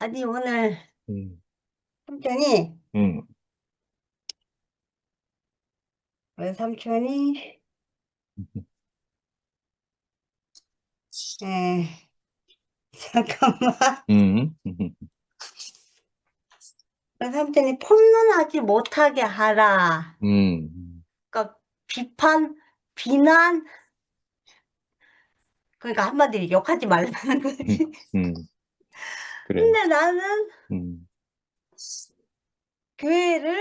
아니, 오늘 음, 삼촌이, 음, 오늘 삼촌이, 에, 잠깐만. 음, 음, 오늘 삼촌이 폼론하지 못하게 하라. 음, 그러니까 비판, 비난, 그러니까 한마디로 욕하지 말라는 음, 거지. 음, 그래. 근데 나는 음, 교회를,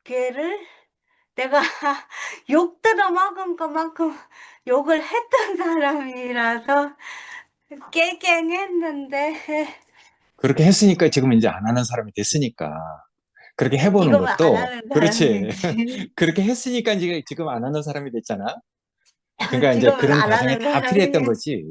교회를 내가 욕 들어먹은 것만큼 욕을 했던 사람이라서 깨갱했는데, 그렇게 했으니까 지금 이제 안 하는 사람이 됐으니까. 그렇게 해보는 지금은 안 것도, 하는 그렇지. 사람이지. 그렇게 했으니까 이제 지금 안 하는 사람이 됐잖아. 그러니까 이제 지금은 그런 안 과정이 하는 다 필요했던 사람이. 거지.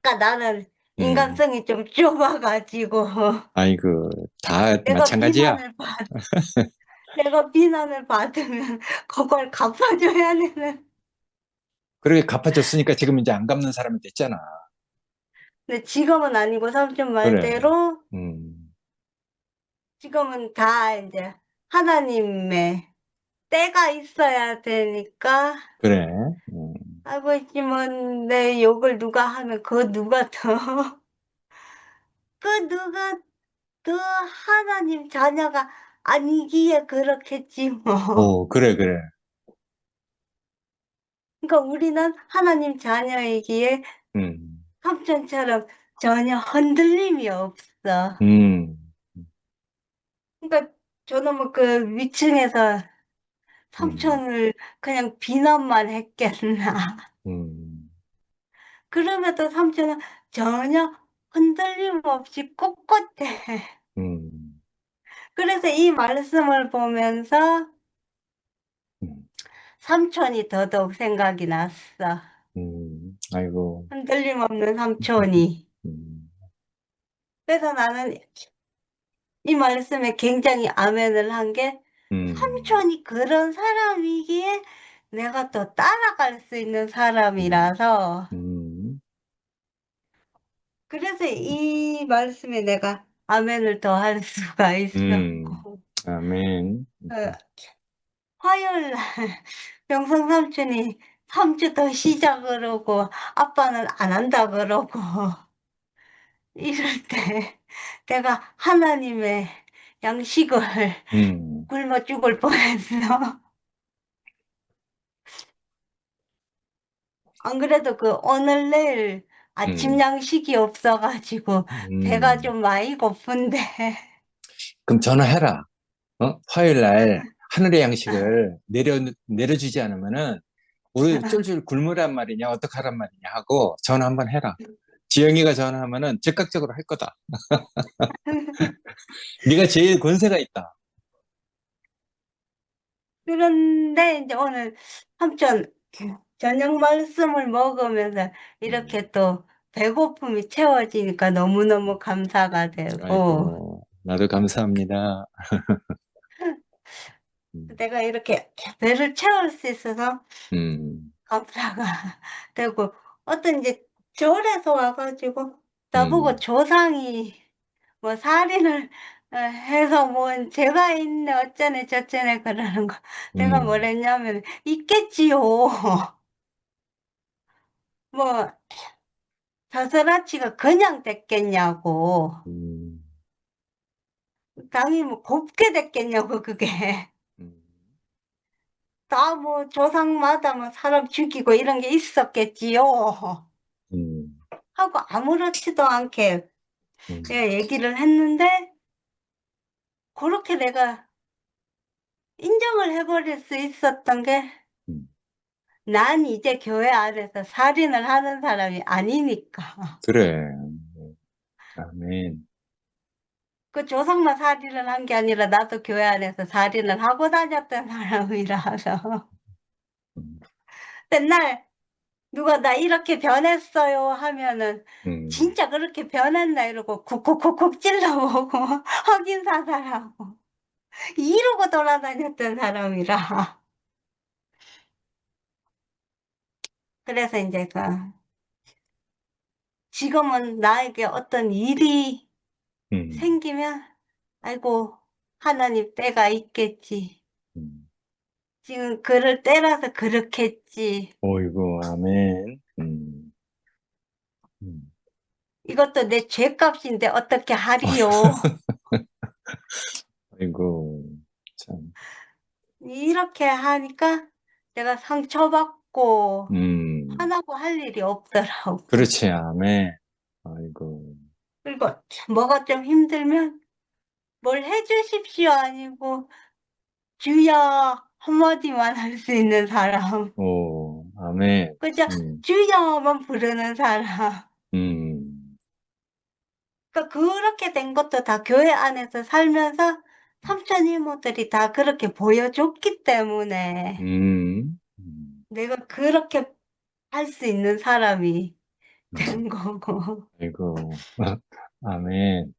그러니까 나는 음, 인간성이 좀 좁아가지고 아이고, 다 내가 마찬가지야. 비난을 받 내가 비난을 받으면 그걸 갚아줘야 되는. 그렇게 갚아줬으니까 지금 이제 안 갚는 사람이 됐잖아. 근데 지금은 아니고 삼촌 그래. 말대로 음, 지금은 다 이제 하나님의 때가 있어야 되니까. 그래. 음, 아버지면 내 욕을 누가 하면 그 누가 더 그 누가 더 하나님 자녀가 아니기에 그렇겠지 뭐. 그래, 그래. 그러니까 우리는 하나님 자녀이기에 음, 삼촌처럼 전혀 흔들림이 없어. 음, 그러니까 저놈의 그 위층에서 음, 삼촌을 그냥 비난만 했겠나. 음, 그럼에도 삼촌은 전혀 흔들림 없이 꼿꼿해. 음. 그래서 이 말씀을 보면서 음. 삼촌이 더더욱 생각이 났어. 아이고. 흔들림 없는 삼촌이. 음, 그래서 나는 이 말씀에 굉장히 아멘을 한 게, 음, 삼촌이 그런 사람이기에 내가 또 따라갈 수 있는 음, 사람이라서, 음, 그래서 이 말씀에 내가 아멘을 더 할 수가 있었고, 아멘. 어, 화요일 날 명성 삼촌이 3주 더 쉬자 그러고 아빠는 안 한다 그러고 이럴 때 내가 하나님의 양식을 음, 굶어 죽을 뻔했어. 안 그래도 그 오늘 내일 아침 음, 양식이 없어가지고 배가 음. 좀 많이 고픈데. 그럼 전화해라. 화요일 날 하늘의 양식을 내려주지 않으면은 우리 쫄쫄 굶으란 말이냐, 어떡하란 말이냐 하고 전화 한번 해라. 지영이가 전화하면은 즉각적으로 할 거다. 네가 제일 권세가 있다. 그런데 이제 오늘 삼촌 저녁 말씀을 먹으면서 음, 이렇게 또 배고픔이 채워지니까 너무너무 감사가 되고, 아이고, 나도 감사합니다. 음, 내가 이렇게 배를 채울 수 있어서 음, 감사가 되고, 어떤 이제 절에서 와가지고 나보고 음, 조상이 뭐 살인을 해서 뭐 죄가 있네 어쩌네 저쩌네 그러는 거. 내가 음, 뭐랬냐면 있겠지요. 뭐 자스라치가 그냥 됐겠냐고. 음, 당연히 뭐 곱게 됐겠냐고 그게. 음, 다 뭐 조상마다 뭐 사람 죽이고 이런 게 있었겠지요. 음, 하고 아무렇지도 않게 음, 내가 얘기를 했는데 그렇게 내가 인정을 해버릴 수 있었던 게, 음. 난 이제 교회 안에서 살인을 하는 사람이 아니니까. 그래. 아멘. 그 조상만 살인을 한 게 아니라 나도 교회 안에서 살인을 하고 다녔던 사람이라서. 음, 맨날 누가 나 이렇게 변했어요 하면은 음, 진짜 그렇게 변했나 이러고 쿡쿡쿡쿡 찔러보고 확인 사살하고 이러고 돌아다녔던 사람이라. 그래서 이제 그 지금은 나에게 어떤 일이 음, 생기면, 아이고, 하나님 때가 있겠지. 음. 지금 그럴 때라서 그렇겠지. 오이고, 아멘. 음. 이것도 내 죄값인데 어떻게 하리요. 아이고, 참. 이렇게 하니까 내가 상처받고 음, 화나고 할 일이 없더라고. 그렇지, 아멘. 아이고, 그리고 뭐가 좀 힘들면 뭘 해주십시오 아니고 주여 한마디만 할 수 있는 사람. 오, 아멘. 그저 음, 주여만 부르는 사람. 음, 그러니까 그렇게 된 것도 다 교회 안에서 살면서 삼촌 이모들이 다 그렇게 보여줬기 때문에 음. 내가 그렇게 할 수 있는 사람이 음. 된 거고. 아이고, 아멘.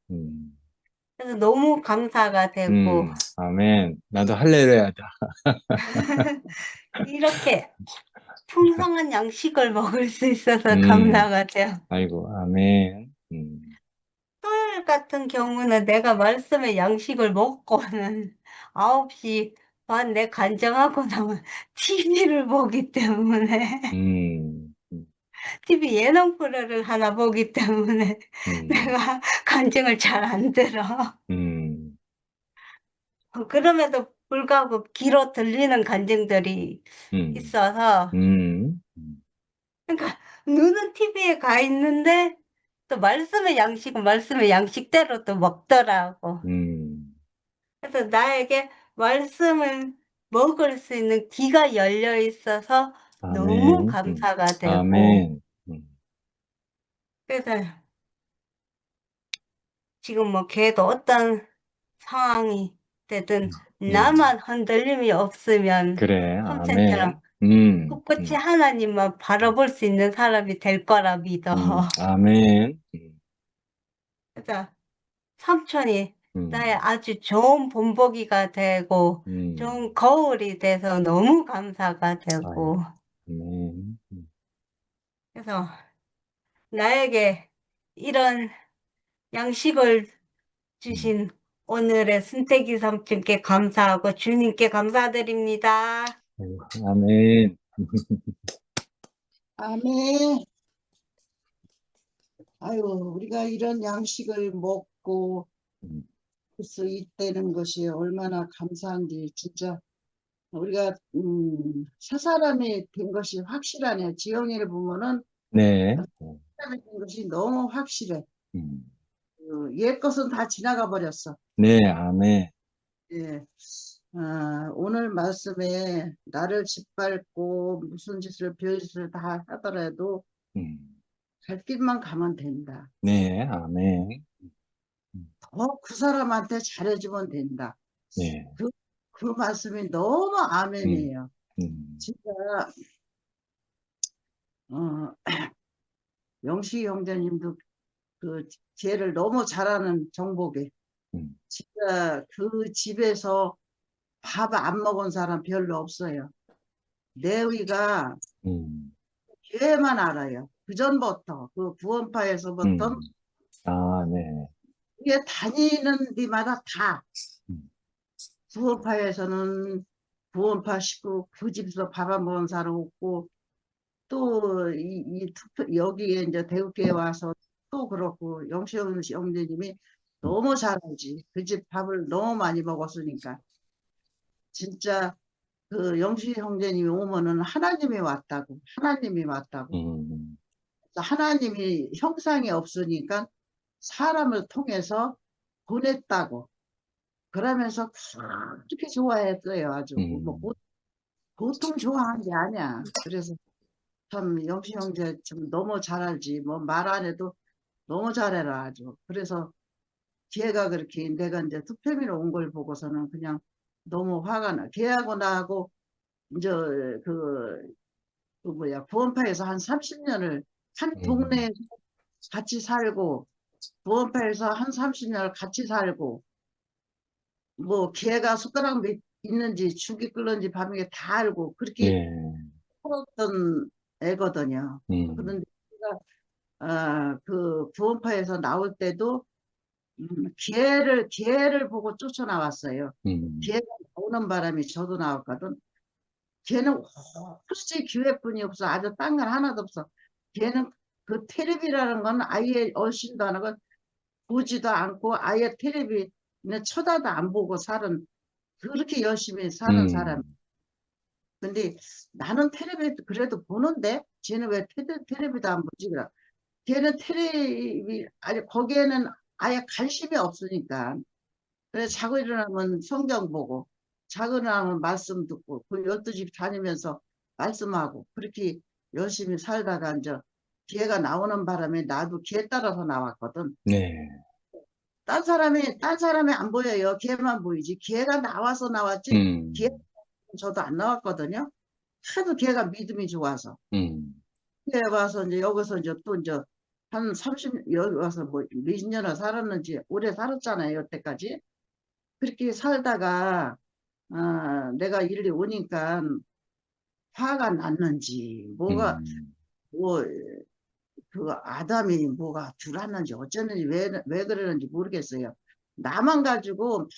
그래서 너무 감사가 되고, 아멘. 나도 할렐루야다. 이렇게 풍성한 양식을 먹을 수 있어서 음, 감사가 돼요. 아이고, 아멘. 토요일 같은 경우는 내가 말씀의 양식을 먹고는 9시 반 내 간증하고 나면 TV를 보기 때문에, 음, 음, TV 예능 프로를 하나 보기 때문에 음, 내가 간증을 잘 안 들어. 음, 그럼에도 불구하고 귀로 들리는 간증들이 음, 있어서, 음, 그러니까 눈은 TV에 가 있는데 또 말씀의 양식은 말씀의 양식대로 또 먹더라고. 음. 그래서 나에게 말씀을 먹을 수 있는 귀가 열려 있어서 너무 아멘. 감사가 되고, 아멘. 그래서 지금 뭐 걔도 어떤 상황이 되든 음. 나만 흔들림이 없으면 그래, 아멘. 삼촌처럼 꿋꿋이 음, 하나님만 바라볼 수 있는 사람이 될 거라 믿어. 아멘. 그래서 삼촌이 나의 음, 아주 좋은 본보기가 되고 음, 좋은 거울이 돼서 너무 감사가 아유, 되고, 아멘. 그래서 나에게 이런 양식을 음, 주신 오늘의 순태기 삼촌께 감사하고 주님께 감사드립니다. 아이고, 아멘. 아멘. 아유, 우리가 이런 양식을 먹고 음, 할 수 있다는 것이 얼마나 감사한지 진짜 우리가 새 사람이 된 것이 확실하네. 지영이를 보면은 네. 사람이 된 것이 너무 확실해. 음, 옛 것은 다 지나가 버렸어. 네, 아멘. 예. 오늘 말씀에 나를 짓밟고 무슨 짓을 별짓을 다 하더라도 음, 갈 길만 가면 된다. 네, 아멘. 음, 더 그 사람한테 잘해주면 된다. 네. 그, 그 말씀이 너무 음, 아멘이에요. 음, 진짜, 어, 영식 형제님도 그 죄를 너무 잘하는 정복에, 음, 진짜 그 집에서 밥 안 먹은 사람 별로 없어요. 레위가 음, 죄만 알아요. 그 전부터, 그 구원파에서부터, 아, 네. 이게 다니는 데마다 다, 음, 구원파에서는 구원파 식구 그 집에서 밥 안 먹은 사람 없고, 또 여기에 이제 대구교회 와서 또 그렇고 영시영 형제님이 음, 너무 잘 알지. 그 집 밥을 너무 많이 먹었으니까 진짜 그 영시 형제님이 오면은 하나님이 왔다고, 하나님이 왔다고. 음, 하나님이 형상이 없으니까 사람을 통해서 보냈다고. 그러면서 그렇게 좋아했어요. 아주 뭐 음, 보통 좋아한 게 아니야. 그래서 참 영시 형제 참 너무 잘 알지. 뭐 말 안 해도 너무 잘해라 아주. 그래서 걔가 그렇게 내가 이제 투표미로 온 걸 보고서는 그냥 너무 화가 나. 걔하고 나하고 이제 그, 그 뭐야 구원파에서 한 30년을 한 음, 동네에 같이 살고 구원파에서 한 30년을 같이 살고 뭐 걔가 숟가락 몇 있는지 죽이 끓는지 밤에 다 알고 그렇게 네. 살았던 애거든요. 음, 그런데 그 구원파에서 나올 때도 개를 보고 쫓아나왔어요. 개가 나오는 바람에 저도 나왔거든. 걔는 혹시 기회뿐이 없어. 아주 딴 건 하나도 없어. 걔는 그 텔레비라는 건 아예 얼씬도 안 하고 보지도 않고 아예 텔레비는 쳐다도 안 보고 사는 그렇게 열심히 사는 사람. 근데 나는 텔레비 그래도 보는데 쟤는 왜 텔레비도 안 보지? 그래. 걔는 텔레비 아니 거기에는 아예 관심이 없으니까. 그래서 자고 일어나면 성경 보고 자고 일어나면 말씀 듣고 그 12집 다니면서 말씀하고 그렇게 열심히 살다가 이제 기회가 나오는 바람에 나도 기회 따라서 나왔거든. 네. 딴 사람이 안 보여요. 걔만 보이지. 걔가 나와서 나왔지. 걔 저도 안 나왔거든요. 하도 걔가 믿음이 좋아서. 걔 와서 이제 여기서 이제 또 이제 한 여기 와서 뭐 몇 년을 살았는지 오래 살았잖아요. 여태까지. 그렇게 살다가 내가 이리 오니까 화가 났는지 뭐가 뭐 그 아담이 뭐가 줄었는지 어쩌는지 왜 그러는지 모르겠어요. 나만 가지고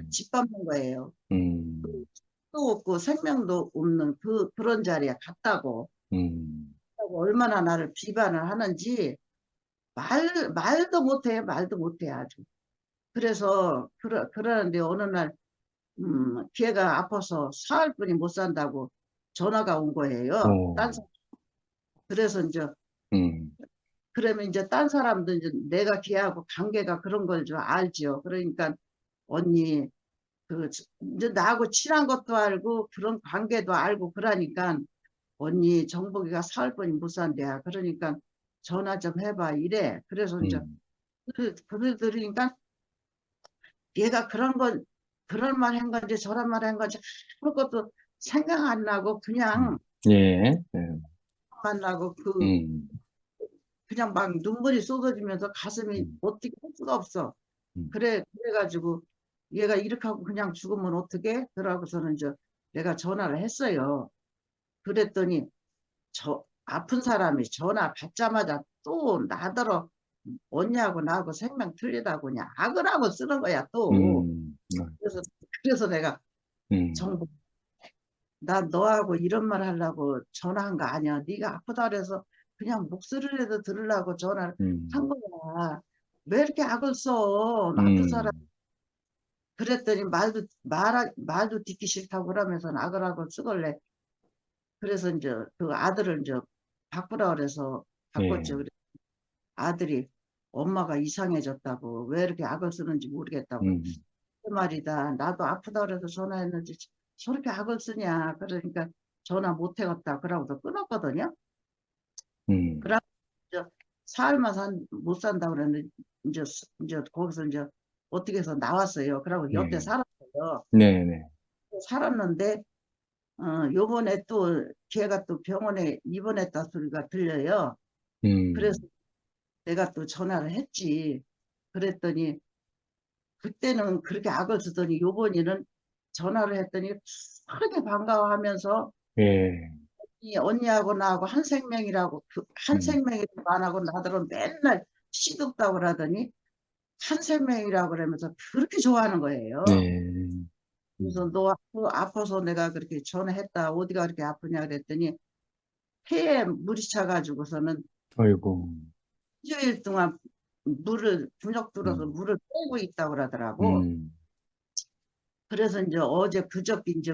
짓밟는 거예요. 또 없고 생명도 없는 그런 자리에 갔다고 얼마나 나를 비판을 하는지 말도 못해 말도 못해 아주. 그래서 그러는데 어느 날 걔가 아파서 사흘뿐이 못 산다고 전화가 온 거예요. 그래서 이제 그러면 이제 딴 사람도 이제 내가 걔하고 관계가 그런 걸 좀 알지요. 그러니까 언니 그 이제 나하고 친한 것도 알고 그런 관계도 알고 그러니까 언니 정복이가 사흘뿐이 못 산대야. 그러니까 전화 좀 해봐 이래. 그래서 이제 그들 들으니까 얘가 그런 말 한 건지 저런 말 한 건지 아무것도 생각 안 나고 그냥 예. 만나고 그냥 막 눈물이 쏟아지면서 가슴이 어떻게 할 수가 없어. 그래가지고 얘가 이렇게 하고 그냥 죽으면 어떡해? 그러고서는 이제 내가 전화를 했어요. 그랬더니 저 아픈 사람이 전화 받자마자 또 나더러 언니하고 나하고 생명 틀리다고 그냥 악을 하고 쓰는 거야 또. 그래서 내가 정보 나 너하고 이런 말 하려고 전화한 거 아니야. 네가 아프다 그래서 그냥 목소리라도 들으려고 전화를 한 거야. 왜 이렇게 악을 써? 아픈 사람. 그랬더니 말도 듣기 싫다고 그러면서 악을 하고 쓰걸래. 그래서 이제 그 아들을 이제 바꾸라 그래서 바꿨죠. 그래서 아들이 엄마가 이상해졌다고 왜 이렇게 악을 쓰는지 모르겠다고. 그 말이다. 나도 아프다 그래서 전화했는지 저렇게 악을 쓰냐. 그러니까 전화 못 해갔다. 그러고서 끊었거든요. 그러고 이제 사흘만 못 산다고 그랬는데 이제 거기서 이제 어떻게 해서 나왔어요. 그러고 옆에 살았어요. 네네. 살았는데 요번에 또 걔가 또 병원에 입원했다 소리가 들려요. 그래서 내가 또 전화를 했지. 그랬더니 그때는 그렇게 악을 쓰더니 요번에는 전화를 했더니 그렇게 반가워하면서 예. 이 언니하고 나하고 한 생명이라고 한 생명이라고 안 하고 나더러 맨날 시덥다고 그러더니 한 생명이라고 그러면서 그렇게 좋아하는 거예요. 네. 그래서 너 아파서 내가 그렇게 전화했다. 어디가 그렇게 아프냐 그랬더니 폐에 물이 차가지고서는 아이고. 일주일 동안 분역 뚫어서 물을 빼고 있다고 그러더라고. 음. 그래서 이제 어제 그저께 이제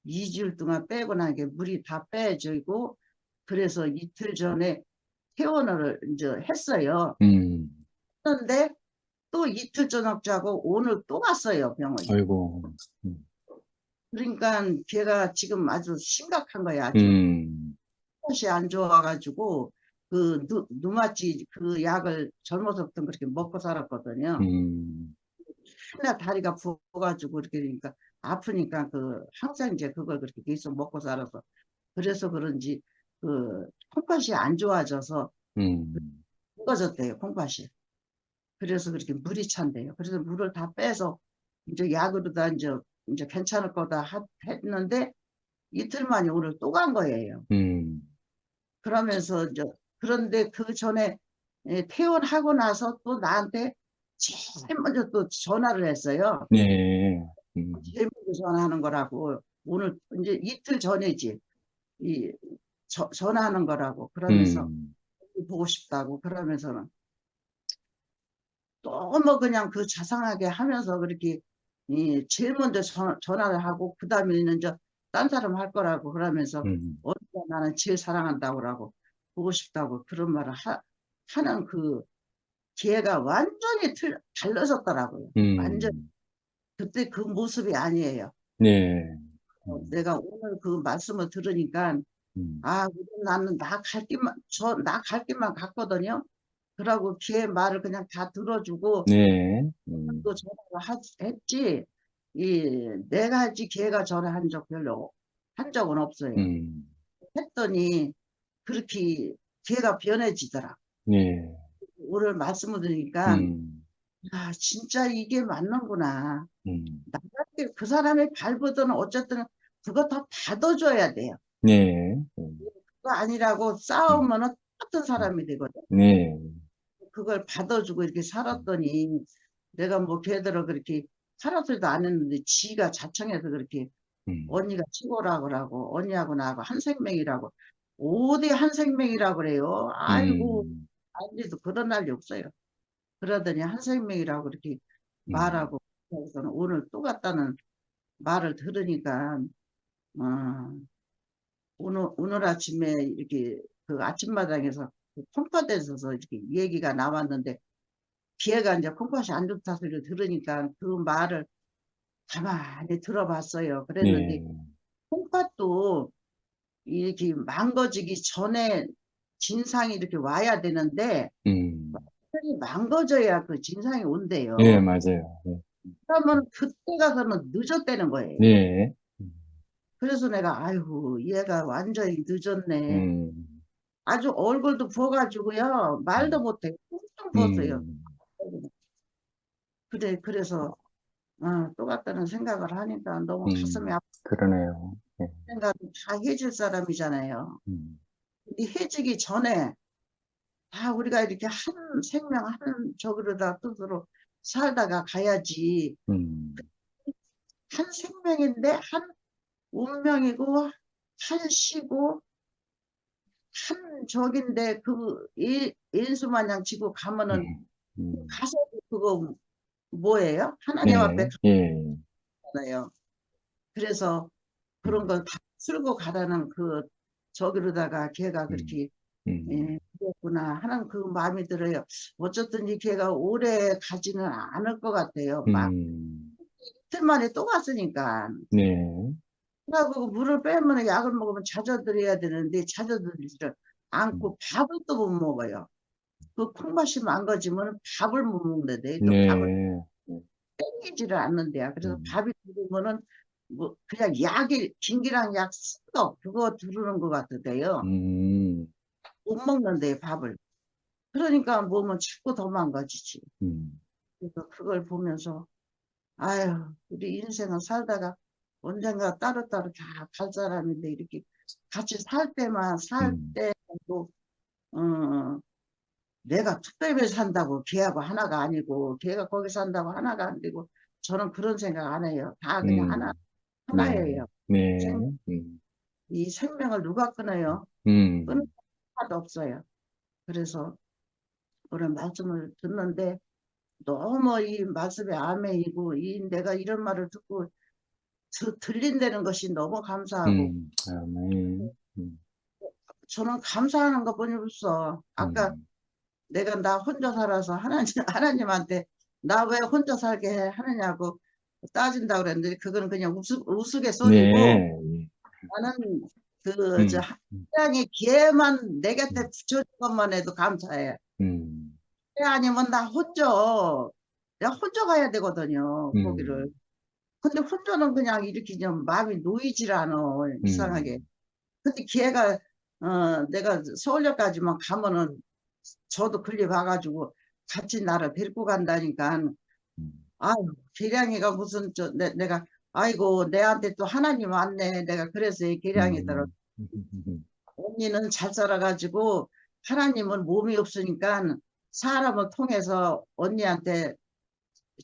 2주일 동안 빼고 난 게 물이 다 빼지고 그래서 이틀 전에 퇴원을 이제 했어요. 그런데 또 이틀 저녁 자고 오늘 또 갔어요 병원에. 아이고. 그러니까 걔가 지금 아주 심각한 거야. 아주 것이 안 좋아가지고 그 누마치 그 약을 젊어서부터 그렇게 먹고 살았거든요. 맨날 다리가 부어가지고 그렇게 되니까 아프니까 그 항상 이제 그걸 그렇게 계속 먹고 살아서 그래서 그런지 그 콩팥이 안 좋아져서 굵어졌대요 콩팥이. 그래서 그렇게 물이 찬대요. 그래서 물을 다 빼서 이제 약으로 다 이제 괜찮을 거다 했는데 이틀 만에 오늘 또 간 거예요. 그러면서 이제 그런데 그 전에 퇴원하고 나서 또 나한테 제일 먼저 또 전화를 했어요. 네. 제일 먼저 전화하는 거라고. 오늘 이제 이틀 전이지. 이 전화하는 거라고. 그러면서 음, 보고 싶다고. 그러면서는 너무 그냥 그 자상하게 하면서 그렇게 제일 먼저 전화를 하고 그다음에는 이제 딴 사람 할 거라고. 그러면서 음, 어디가 나는 제일 사랑한다고 그러고 보고 싶다고 그런 말을 하는 그 걔가 완전히 달라졌더라고요. 완전 음, 그때 그 모습이 아니에요. 네. 내가 오늘 그 말씀을 들으니까 음, 나는 나 갈 길만 갔거든요. 그러고 걔 말을 그냥 다 들어주고 네. 또 전화를 했지. 내가 하지 걔가 전화한 적 별로 한 적은 없어요. 음, 했더니 그렇게 걔가 변해지더라. 네. 오늘 말씀을 들으니까 음, 진짜 이게 맞는구나. 음, 나한테 그 사람이 발버둥은 어쨌든 그거 다 받아줘야 돼요. 네. 그거 아니라고 음, 싸우면은 똑같은 음, 사람이 되거든. 네. 그걸 받아주고 이렇게 살았더니 내가 뭐 걔들을 그렇게 살았지도 않았는데 지가 자청해서 그렇게 음, 언니가 최고라고 그러고 언니하고 나하고 한 생명이라고 어디 한 생명이라고 그래요. 아이고 음, 아니도 그런 날이 없어요. 그러더니 한 생명이라고 그렇게 음, 말하고 그래서 오늘 또 갔다는 말을 들으니까 어, 오늘 아침에 이렇게 그 아침마당에서 그 콩팥에서 이렇게 얘기가 나왔는데 걔가 이제 콩팥이 안 좋다 소리를 들으니까 그 말을 가만히 들어봤어요. 그랬는데 네. 콩팥도 이렇게 망가지기 전에 진상이 이렇게 와야 되는데 음, 완전히 망가져야 그 진상이 네, 온대요. 맞아요. 네. 그러면 그때 가서는 늦었다는 거예요. 네. 그래서 내가 아이고 얘가 완전히 늦었네. 음, 아주 얼굴도 부어가지고요. 말도 음, 못해. 퉁퉁 부었어요. 음, 그래서 똑같다는 생각을 하니까 너무 가슴이 아픈 그러네요. 네. 생각을 다 해줄 사람이잖아요. 음, 이 해지기 전에 다 우리가 이렇게 한 생명 한 저기로다 뜻으로 살다가 가야지. 음, 한 생명인데 한 운명이고 한 시고 한 적인데 그 인수마냥 지고 가면은 음, 음, 가서 그거 뭐예요? 하나님 앞에 네, 예, 가잖아요. 그래서 그런 음, 걸 다 쓸고 가라는 그 저기로다가 걔가 음, 그렇게 음, 그랬구나 하는 그 마음이 들어요. 어쨌든 걔가 오래 가지는 않을 것 같아요. 막 음, 이틀 만에 또 갔으니까. 네, 그러고 물을 빼면 약을 먹으면 자저들여야 되는데 자저들지를 음, 않고 밥을 또 못 먹어요. 그 콩맛이 망가지면 밥을 못 먹는데 또 밥을 네, 땡기지를 않는데요. 그래서 음, 밥이 들으면은 뭐 그냥 약이 김기랑 약 써 그거 두르는 것 같은데요. 음, 못 먹는데 밥을. 그러니까 몸은 자꾸 더 망가지지. 음, 그래서 그걸 보면서 아유 우리 인생은 살다가 언젠가 따로따로 다 갈 사람인데 이렇게 같이 살 때만 살 음, 때도 어, 내가 특별히 산다고 걔하고 하나가 아니고 걔가 거기 산다고 하나가 안 되고 저는 그런 생각 안 해요. 다 그냥 네, 하나예요. 네, 생, 이 생명을 누가 끊어요? 끊을 음, 수도 없어요. 그래서 그런 말씀을 듣는데 너무 이 말씀에 아멘이고 내가 이런 말을 듣고 들린다는 것이 너무 감사하고 아멘, 저는 감사하는 것뿐이 없어. 아까 음, 내가 나 혼자 살아서 하나님한테 나 왜 혼자 살게 하느냐고 따진다고 그랬는데 그거는 그냥 우스갯소리고 네, 나는 그저 음, 하나님이 걔만 내 곁에 음, 붙여준 것만 해도 감사해. 음, 그게 아니면 내가 혼자 가야 되거든요 거기를. 음, 근데 혼자는 그냥 이렇게 좀 마음이 놓이질 않아 이상하게. 음, 근데 걔가 내가 서울역까지만 가면은 저도 걸리 봐가지고 같이 나를 데리고 간다니까 음, 아유 계량이가 무슨 내가 아이고 내한테 또 하나님 왔네 내가 그래서 이 계량이더라. 음, 언니는 잘 살아가지고 하나님은 몸이 없으니까 사람을 통해서 언니한테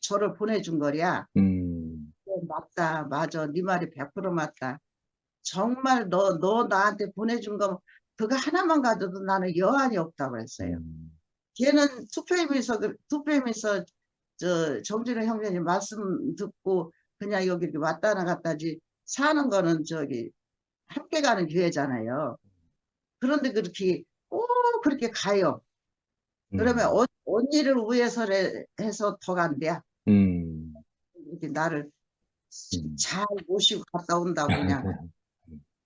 저를 보내준 거야. 맞다, 맞아. 네 말이 100% 맞다. 정말 너 나한테 보내준 거 그거 하나만 가져도 나는 여한이 없다고 그랬어요. 걔는 투표임에서 저 정진우 형제님 말씀 듣고 그냥 여기 이렇게 왔다 갔다지 사는 거는 저기 함께 가는 교회잖아요. 그런데 그렇게 꼭 그렇게 가요. 그러면 언니를 위해서 해서 더 간대야. 이렇게 나를 잘 모시고 갔다 온다고 그냥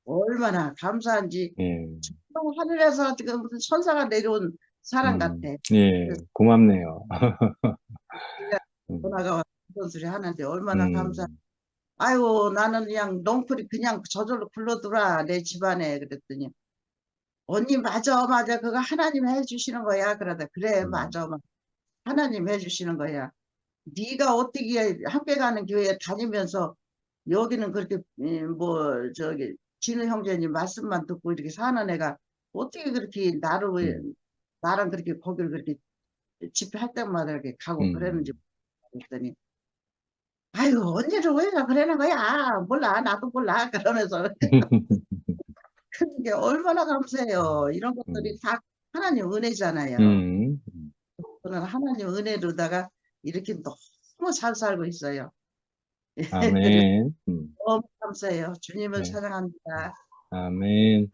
얼마나 감사한지 예, 하늘에서 지금 무슨 천사가 내려온 사람 같아. 예, 그래서 고맙네요. 우리가 음, 전화가 와서 그런 소리 하는데 얼마나 감사. 음, 아유 나는 그냥 넝쿨이 그냥 저절로 굴러들어와 내 집안에 그랬더니 언니 맞아 맞아 그거 하나님 해주시는 거야 그러다 그래 맞아 맞아. 하나님 해주시는 거야. 네가 어떻게 함께 가는 교회 다니면서 여기는 그렇게 뭐 저기 진우 형제님 말씀만 듣고 이렇게 사는 애가 어떻게 그렇게 나랑 그렇게 거기를 그렇게 집회할 때마다 이렇게 가고 그랬는지 음. 그랬더니 아유 언니를 왜 그러는 거야 몰라 나도 몰라 그러면서 그게 얼마나 감사해요. 이런 것들이 다 하나님 은혜잖아요. 음, 저는 하나님 은혜로다가 이렇게 너무 잘 살고 있어요. 아멘. 너무 감사해요. 주님을 네, 찬양합니다. 아멘.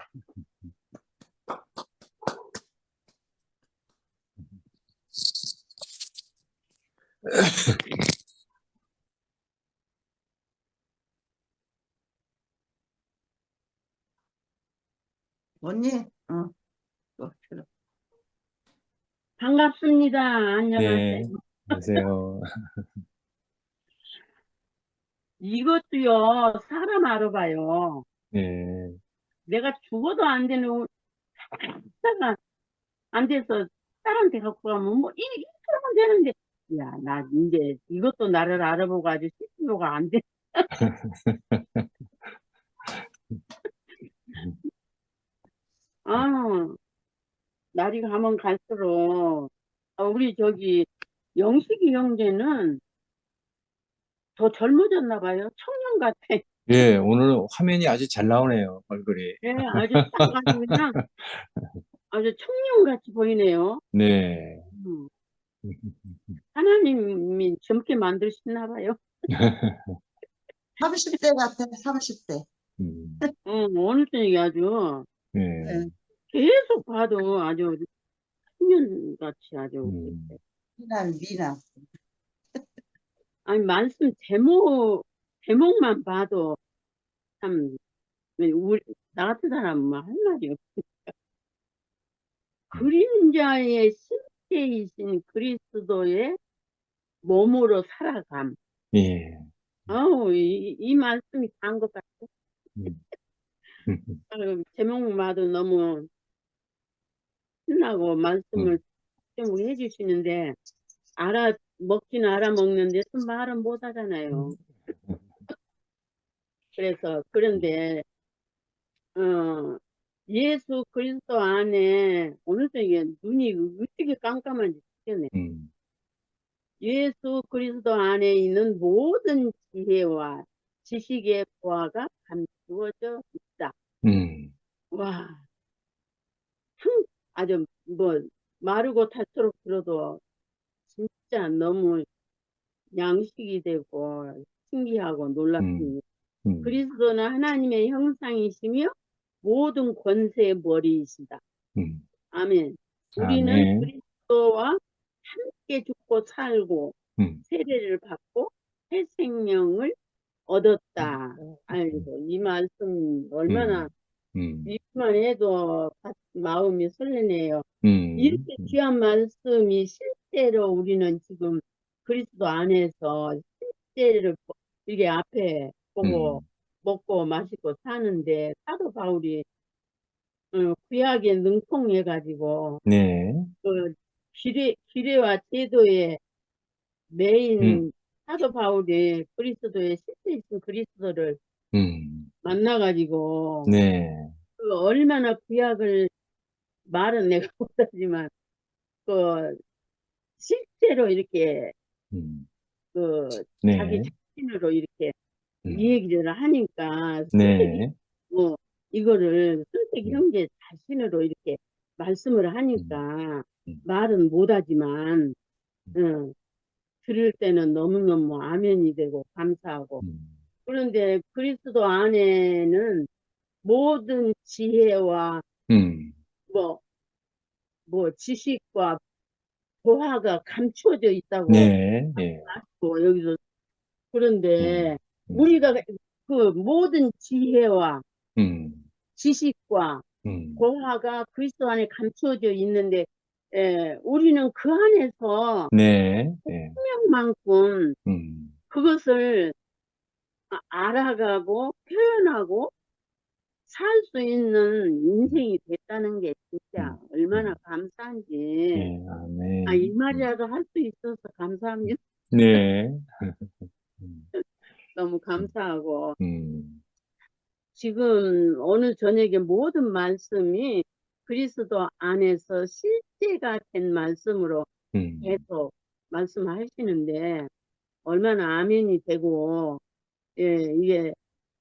언니, 그래. 반갑습니다. 안녕하세요. 네, 안녕하세요. 이것도요, 사람 알아봐요. 네, 내가 죽어도 안 되는, 사가 안 돼서 딸한테 갖고 가면, 뭐, 이렇게 하면 되는데, 야, 나 이제 이것도 나를 알아보고 아주 시스로가 안 돼. 아, 날이 가면 갈수록, 우리 저기, 영식이 형제는 더 젊어졌나 봐요. 청년 같아. 예, 오늘 화면이 아주 잘 나오네요, 얼굴이. 네, 아주 딱 아주 그냥, 아주 청년같이 보이네요. 네. 음. 하나님이 젊게 만드시나 봐요. 30대 같아, 30대. 음, 어느 때이 아주 네, 계속 봐도 아주 청년같이 아주 음, 미남. 아니 말씀 제목만 봐도 참 우리 나 같은 사람은 할 말이 없어. 그림자의 실제이신 그리스도의 몸으로 살아감. 예, 아우 이 말씀이 단 것 같아. 음, 제목만 봐도 너무 신나고 말씀을 좀 해주시는데 먹기는 알아먹는데 말은 못 하잖아요. 그래서, 그런데, 어, 예수 그리스도 안에, 오늘도 이게 눈이 어떻게 깜깜한지 모르겠네. 예수 그리스도 안에 있는 모든 지혜와 지식의 보화가 감추어져 있다. 와, 아주, 뭐, 마르고 닳도록 들어도 진짜 너무 양식이 되고 신기하고 놀랍습니다. 그리스도는 하나님의 형상이시며 모든 권세의 머리이시다. 아멘. 우리는 아멘. 그리스도와 함께 죽고 살고 세례를 받고 새 생명을 얻었다. 아이고 이 말씀 얼마나 읽기만 해도 마음이 설레네요. 이렇게 귀한 말씀이 실제로 우리는 지금 그리스도 안에서 실제를 이게 앞에 보고 먹고 마시고 사는데 사도 바울이 구약에 능통해가지고 네, 그 규례와 제도의 메인 사도 바울이 그리스도의 실제 있는 그리스도를 만나가지고 네, 그 얼마나 구약을 말은 내가 못하지만 그 실제로 이렇게 음, 그 자기 네, 자신으로 이렇게 음, 이 얘기를 하니까 선택이 네, 뭐 이거를 선택 음, 형제 자신으로 이렇게 말씀을 음, 하니까 음, 말은 못하지만 응, 들을 때는 너무너무 아멘이 되고 감사하고 음, 그런데 그리스도 안에는 모든 지혜와 음, 뭐, 뭐 지식과 보화가 감추어져 있다고 네, 예, 말고 여기서 음, 그런데 음, 우리가 그 모든 지혜와 음, 지식과 음, 보화가 그리스도 안에 감추어져 있는데 우리는 그 안에서 네, 예, 생명만큼 음, 그것을 알아가고 표현하고 살 수 있는 인생이 됐다는 게 진짜 음, 얼마나 음, 감사한지. 예, 이 아멘. 말이라도 할 수 있어서 감사합니다. 네, 음, 너무 감사하고. 음, 지금 오늘 저녁에 모든 말씀이 그리스도 안에서 실제가 된 말씀으로 음, 계속 말씀하시는데 얼마나 아멘이 되고, 이게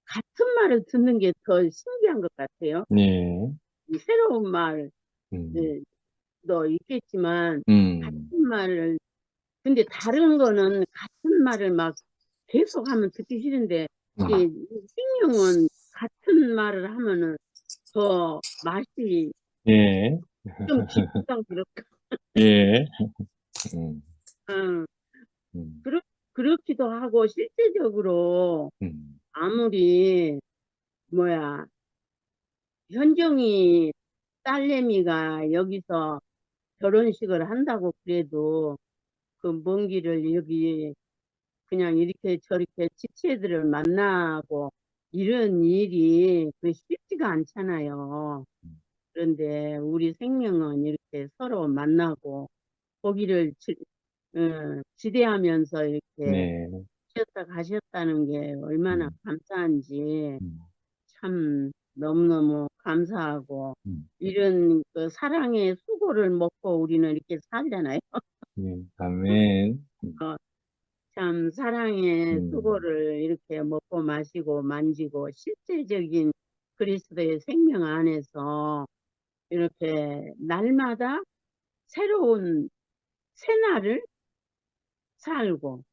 같은 말을 듣는 게 더 신기한 것 같아요. 네, 이 새로운 말, 음, 예, 도 있겠지만 음, 같은 말을 근데 다른 거는 같은 말을 막 계속 하면 듣기 싫은데 이 생명은 같은 말을 하면은 더 맛이 예, 좀 깊다 그럴까? 예, 음, 응, 음, 그렇기도 하고 실제적으로 음, 아무리 뭐야 현정이 딸내미가 여기서 결혼식을 한다고 그래도 그 먼 길을 여기 그냥 이렇게 저렇게 지체들을 만나고 이런 일이 그 쉽지가 않잖아요. 그런데 우리 생명은 이렇게 서로 만나고 거기를 지대하면서 이렇게 네, 오셨다 가셨다는 게 얼마나 음, 감사한지 음, 참 너무너무 감사하고 음, 이런 그 사랑의 수고를 먹고 우리는 이렇게 살잖아요. 예, 아멘. 어, 참 사랑의 음, 수고를 이렇게 먹고 마시고 만지고 실제적인 그리스도의 생명 안에서 이렇게 날마다 새로운 새날을 살고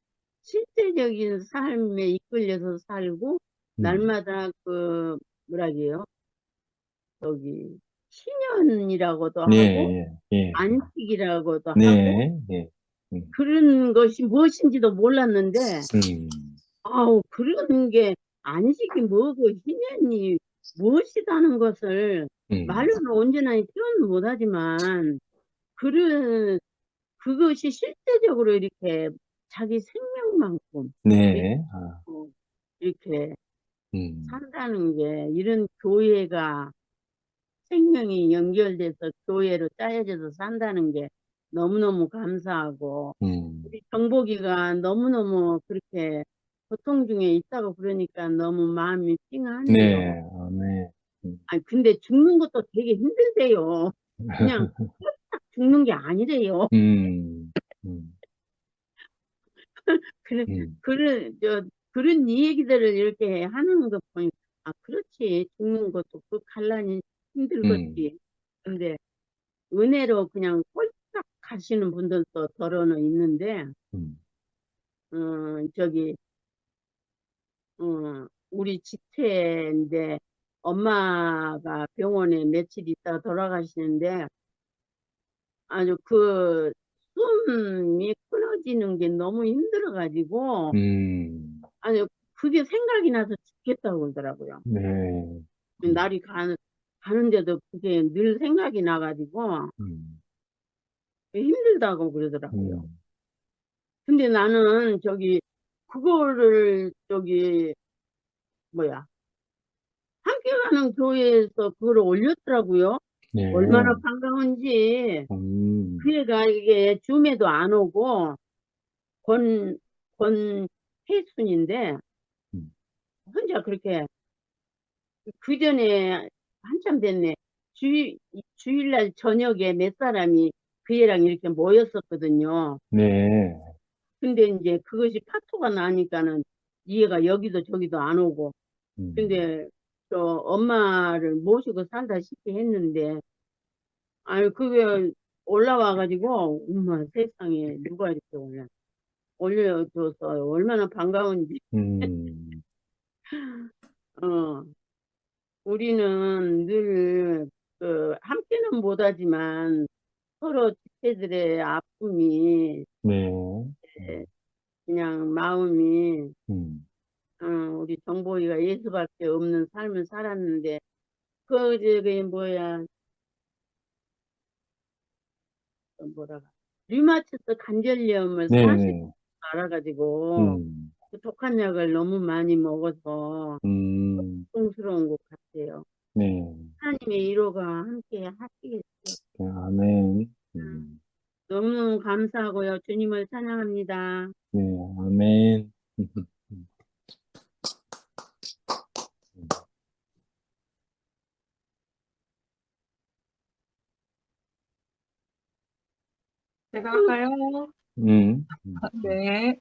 실제적인 삶에 이끌려서 살고 음, 날마다 그 뭐라 그래요? 저기 신년이라고도 예, 하고 예, 예, 안식이라고도 하고 네, 예, 그런 것이 무엇인지도 몰랐는데 음, 아우 그런 게 안식이 뭐고 희년이 무엇이다는 것을 음, 말로는 온전히 표현 못하지만 그런 그것이 실제적으로 이렇게 자기 생명만큼 이렇게, 네, 아, 이렇게 음, 산다는 게 이런 교회가 생명이 연결돼서 교회로 짜여져서 산다는 게 너무너무 감사하고 음, 우리 정복이가 너무너무 그렇게 고통 중에 있다고 그러니까 너무 마음이 찡하네요. 네, 아멘. 아니 근데 죽는 것도 되게 힘들대요. 그냥 딱 죽는 게 아니래요. 음, 음, 그래, 음, 그런 이 얘기들을 이렇게 하는 거 보니까, 아, 그렇지. 죽는 것도 그 간란히 음, 힘들겠지. 근데 은혜로 그냥 꼴딱 가시는 분들도 더러는 있는데, 음, 저기, 우리 지체인데, 엄마가 병원에 며칠 있다가 돌아가시는데, 아주 그 숨이 끊어지는 게 너무 힘들어가지고, 아니, 그게 생각이 나서 죽겠다고 그러더라고요. 네, 날이 가는데도 그게 늘 생각이 나가지고 음, 힘들다고 그러더라고요. 음, 근데 나는 그거를 뭐야, 함께 가는 교회에서 그걸 올렸더라고요. 얼마나 네, 반가운지. 음, 그 애가 이게 줌에도 안 오고, 권, 권혜순인데, 음, 혼자 그렇게 그 전에 한참 됐네. 주일날 저녁에 몇 사람이 그 애랑 이렇게 모였었거든요. 네. 근데 이제 그것이 파토가 나니까는 이해가 여기도 저기도 안 오고. 음, 근데 저 엄마를 모시고 살다시피 했는데, 아니 그게 올라와가지고 엄마 세상에 누가 이렇게 올려줘서 얼마나 반가운지. 음, 어 우리는 늘 그 함께는 못하지만 서로 지체들의 아픔이 네. 그냥 마음이 음, 우리 정보이가 예수밖에 없는 삶을 살았는데 그 저기 뭐야 뭐라가 류마티스 관절염을 네, 40 네. 알아가지고 음, 그 독한 약을 너무 많이 먹어서 음, 고통스러운 것 같아요. 네. 하나님의 위로가 함께 하시겠어요. 네, 아멘. 너무 감사하고요. 주님을 찬양합니다. 네, 아멘. 제가 할까요? 음, 네.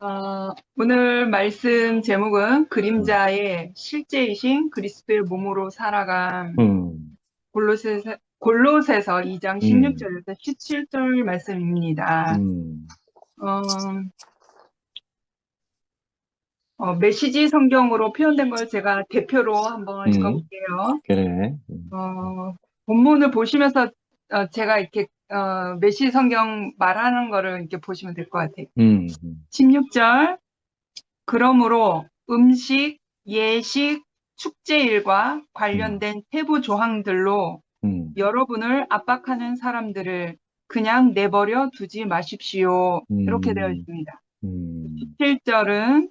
음, 오늘 말씀 제목은 음, 그림자의 실제이신 그리스도의 몸으로 살아감. 음, 골로새서 2장 음, 16절에서 17절 말씀입니다. 음, 메시지 성경으로 표현된 걸 제가 대표로 한번 음, 읽어볼게요. 그래. 본문을 보시면서 제가 이렇게 메시지 성경 말하는 거를 이렇게 보시면 될 것 같아요. 16절. 그러므로 음식, 예식, 축제일과 관련된 세부 조항들로 여러분을 압박하는 사람들을 그냥 내버려 두지 마십시오. 이렇게 되어 있습니다. 17절은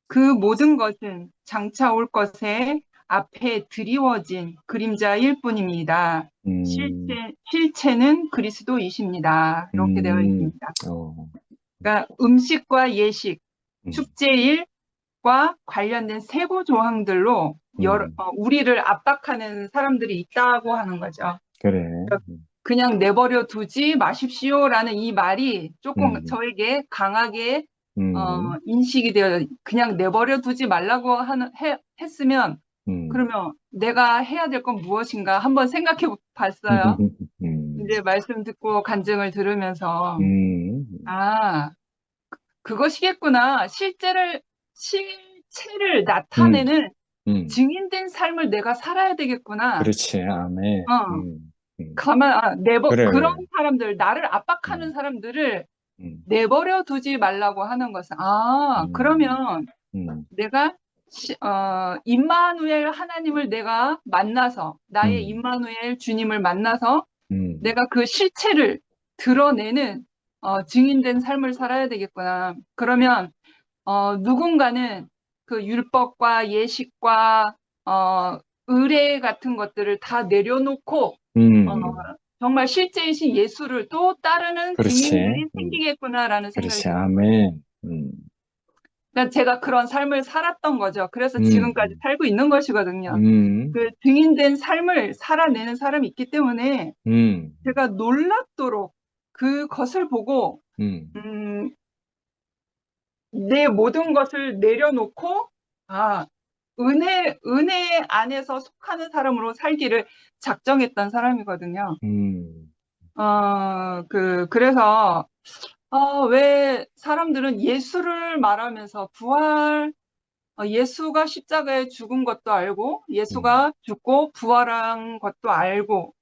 그 모든 것은 장차 올 것에 앞에 드리워진 그림자일 뿐입니다. 실체는 그리스도이십니다. 이렇게 되어 있습니다. 그러니까 음식과 예식, 축제일과 관련된 세부 조항들로 우리를 압박하는 사람들이 있다고 하는 거죠. 그래. 그냥 내버려 두지 마십시오라는 이 말이 조금 저에게 강하게 인식이 되어 그냥 내버려 두지 말라고 했으면 그러면 내가 해야 될 건 무엇인가 한번 생각해 봤어요. 이제 말씀 듣고 간증을 들으면서 그것이겠구나. 실체를 나타내는 증인된 삶을 내가 살아야 되겠구나. 그렇지, 아멘. 그래, 그런 그래. 사람들, 나를 압박하는 사람들을 내버려 두지 말라고 하는 것은, 그러면 내가, 임마누엘 하나님을 내가 만나서, 나의 임마누엘 주님을 만나서 내가 그 실체를 드러내는, 증인된 삶을 살아야 되겠구나. 그러면, 누군가는 그 율법과 예식과, 의례 같은 것들을 다 내려놓고, 정말 실제이신 예수를 또 따르는 그렇지. 증인들이 생기겠구나라는 생각이 그렇지, 들어요. 아멘. 그러니까 제가 그런 삶을 살았던 거죠. 그래서 지금까지 살고 있는 것이거든요. 그 증인된 삶을 살아내는 사람이 있기 때문에 제가 놀랍도록 그것을 보고 내 모든 것을 내려놓고 은혜 안에서 속하는 사람으로 살기를 작정했던 사람이거든요. 그래서 왜 사람들은 예수를 말하면서 예수가 십자가에 죽은 것도 알고, 예수가 죽고 부활한 것도 알고,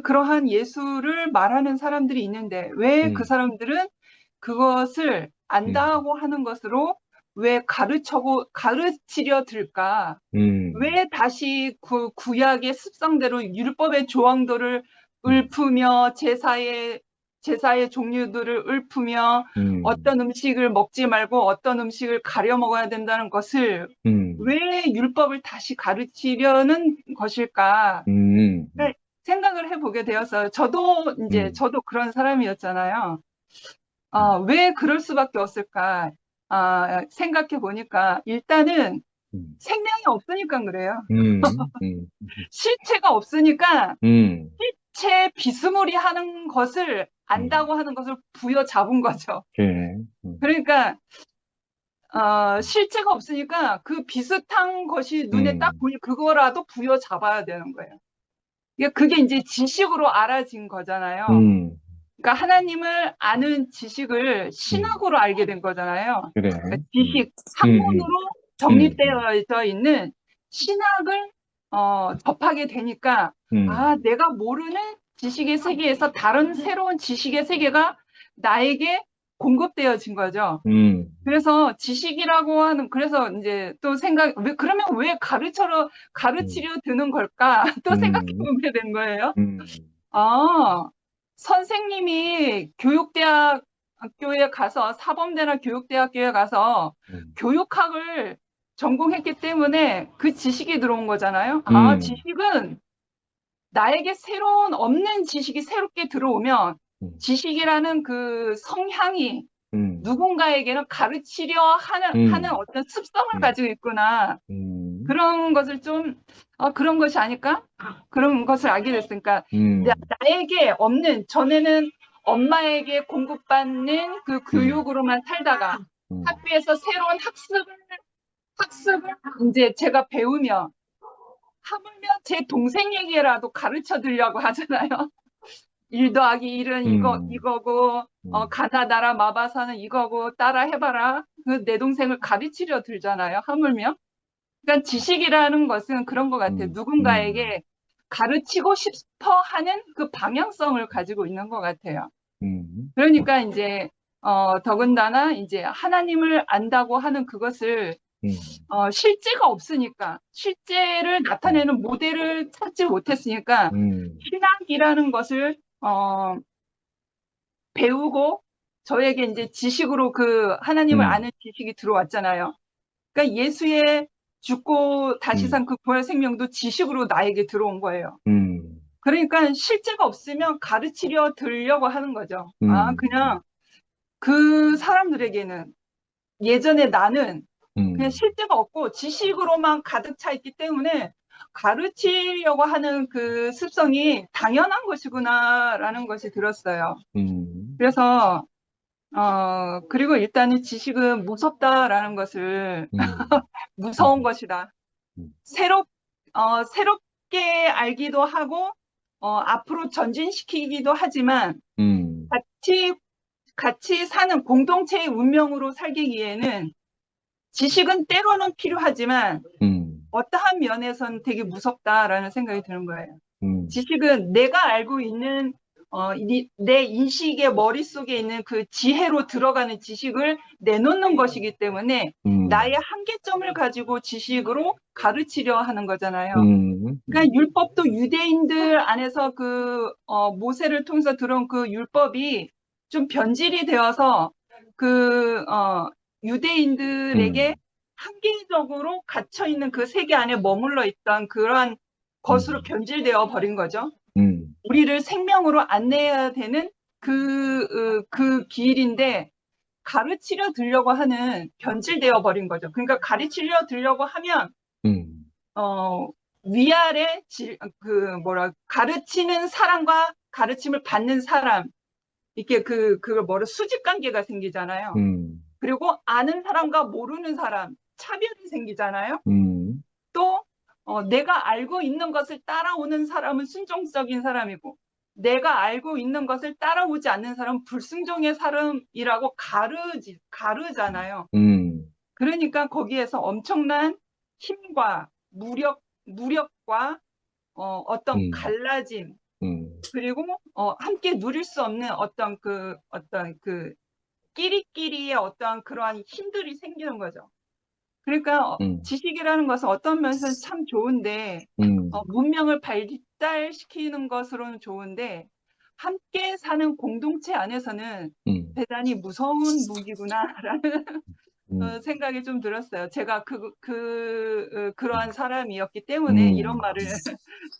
그러한 예수를 말하는 사람들이 있는데, 왜 그 사람들은 그것을 안다고 하는 것으로 왜 가르치려 들까? 왜 다시 그 구약의 습성대로 율법의 조항들을 읊으며 제사의 종류들을 읊으며 어떤 음식을 먹지 말고 어떤 음식을 가려 먹어야 된다는 것을 왜 율법을 다시 가르치려는 것일까? 생각을 해보게 되어서 저도 그런 사람이었잖아요. 왜 그럴 수밖에 없을까? 생각해 보니까 일단은 생명이 없으니까 그래요. 실체가 없으니까 전체 비스무리하는 것을 안다고 하는 것을 부여잡은 거죠. 예. 그러니까 실제가 없으니까 그 비슷한 것이 눈에 딱 보니 그거라도 부여잡아야 되는 거예요. 그게 이제 지식으로 알아진 거잖아요. 그러니까 하나님을 아는 지식을 신학으로 알게 된 거잖아요. 그래. 그러니까 지식, 학문으로 정립되어 있는 신학을 접하게 되니까 내가 모르는 지식의 세계에서 다른 새로운 지식의 세계가 나에게 공급되어진 거죠. 그래서 지식이라고 하는, 그래서 이제 또 그러면 왜 가르치려 드는 걸까? 또 생각해 보게 된 거예요. 선생님이 교육대학교에 가서, 사범대나 교육대학교에 가서 교육학을 전공했기 때문에 그 지식이 들어온 거잖아요. 지식은 나에게 없는 지식이 새롭게 들어오면 지식이라는 그 성향이 누군가에게는 가르치려 하는 어떤 습성을 가지고 있구나. 그런 것을 그런 것이 아닐까? 그런 것을 알게 됐으니까, 나에게 없는, 전에는 엄마에게 공급받는 그 교육으로만 살다가 학교에서 새로운 학습을 이제 제가 배우며, 하물며 제 동생에게라도 가르쳐 드리려고 하잖아요. 1 더하기 1은 이거고, 가나다라 마바사는 이거고, 따라 해봐라. 내 동생을 가르치려 들잖아요. 하물며. 그러니까 지식이라는 것은 그런 것 같아요. 누군가에게 가르치고 싶어 하는 그 방향성을 가지고 있는 것 같아요. 그러니까 이제, 더군다나 이제 하나님을 안다고 하는 그것을, 실제가 없으니까, 실제를 나타내는 모델을 찾지 못했으니까, 신학이라는 것을, 배우고, 저에게 이제 지식으로 그 하나님을 아는 지식이 들어왔잖아요. 그러니까 예수의 죽고 다시 산 그 부활 생명도 지식으로 나에게 들어온 거예요. 그러니까 실제가 없으면 가르치려 들려고 하는 거죠. 그냥 그 사람들에게는, 예전에 나는 그냥 실제가 없고 지식으로만 가득 차 있기 때문에 가르치려고 하는 그 습성이 당연한 것이구나라는 것이 들었어요. 그래서 그리고 일단은 지식은 무섭다라는 것을 무서운 것이다. 새롭게 알기도 하고, 앞으로 전진시키기도 하지만, 같이 사는 공동체의 운명으로 살기에는 지식은 때로는 필요하지만, 어떠한 면에서는 되게 무섭다라는 생각이 드는 거예요. 지식은 내가 알고 있는, 내 인식의 머릿속에 있는 그 지혜로 들어가는 지식을 내놓는 것이기 때문에 나의 한계점을 가지고 지식으로 가르치려 하는 거잖아요. 그러니까 율법도 유대인들 안에서 모세를 통해서 들어온 그 율법이 좀 변질이 되어서 유대인들에게 한계적으로 갇혀 있는 그 세계 안에 머물러 있던 그러한 것으로 변질되어 버린 거죠. 우리를 생명으로 안내해야 되는 그 길인데 가르치려 들려고 하는 변질되어 버린 거죠. 그러니까 가르치려 들려고 하면 위아래 가르치는 사람과 가르침을 받는 사람, 이렇게 수직 관계가 생기잖아요. 그리고 아는 사람과 모르는 사람, 차별이 생기잖아요. 또 내가 알고 있는 것을 따라오는 사람은 순종적인 사람이고, 내가 알고 있는 것을 따라오지 않는 사람은 불순종의 사람이라고 가르잖아요. 그러니까 거기에서 엄청난 힘과 무력과 어떤 갈라짐, 그리고 함께 누릴 수 없는 어떤 끼리끼리의 어떤 그러한 힘들이 생기는 거죠. 그러니까 지식이라는 것은 어떤 면에서는 참 좋은데, 문명을 발달시키는 것으로는 좋은데, 함께 사는 공동체 안에서는 대단히 무서운 무기구나라는 생각이 좀 들었어요. 제가 그러한 사람이었기 때문에 이런 말을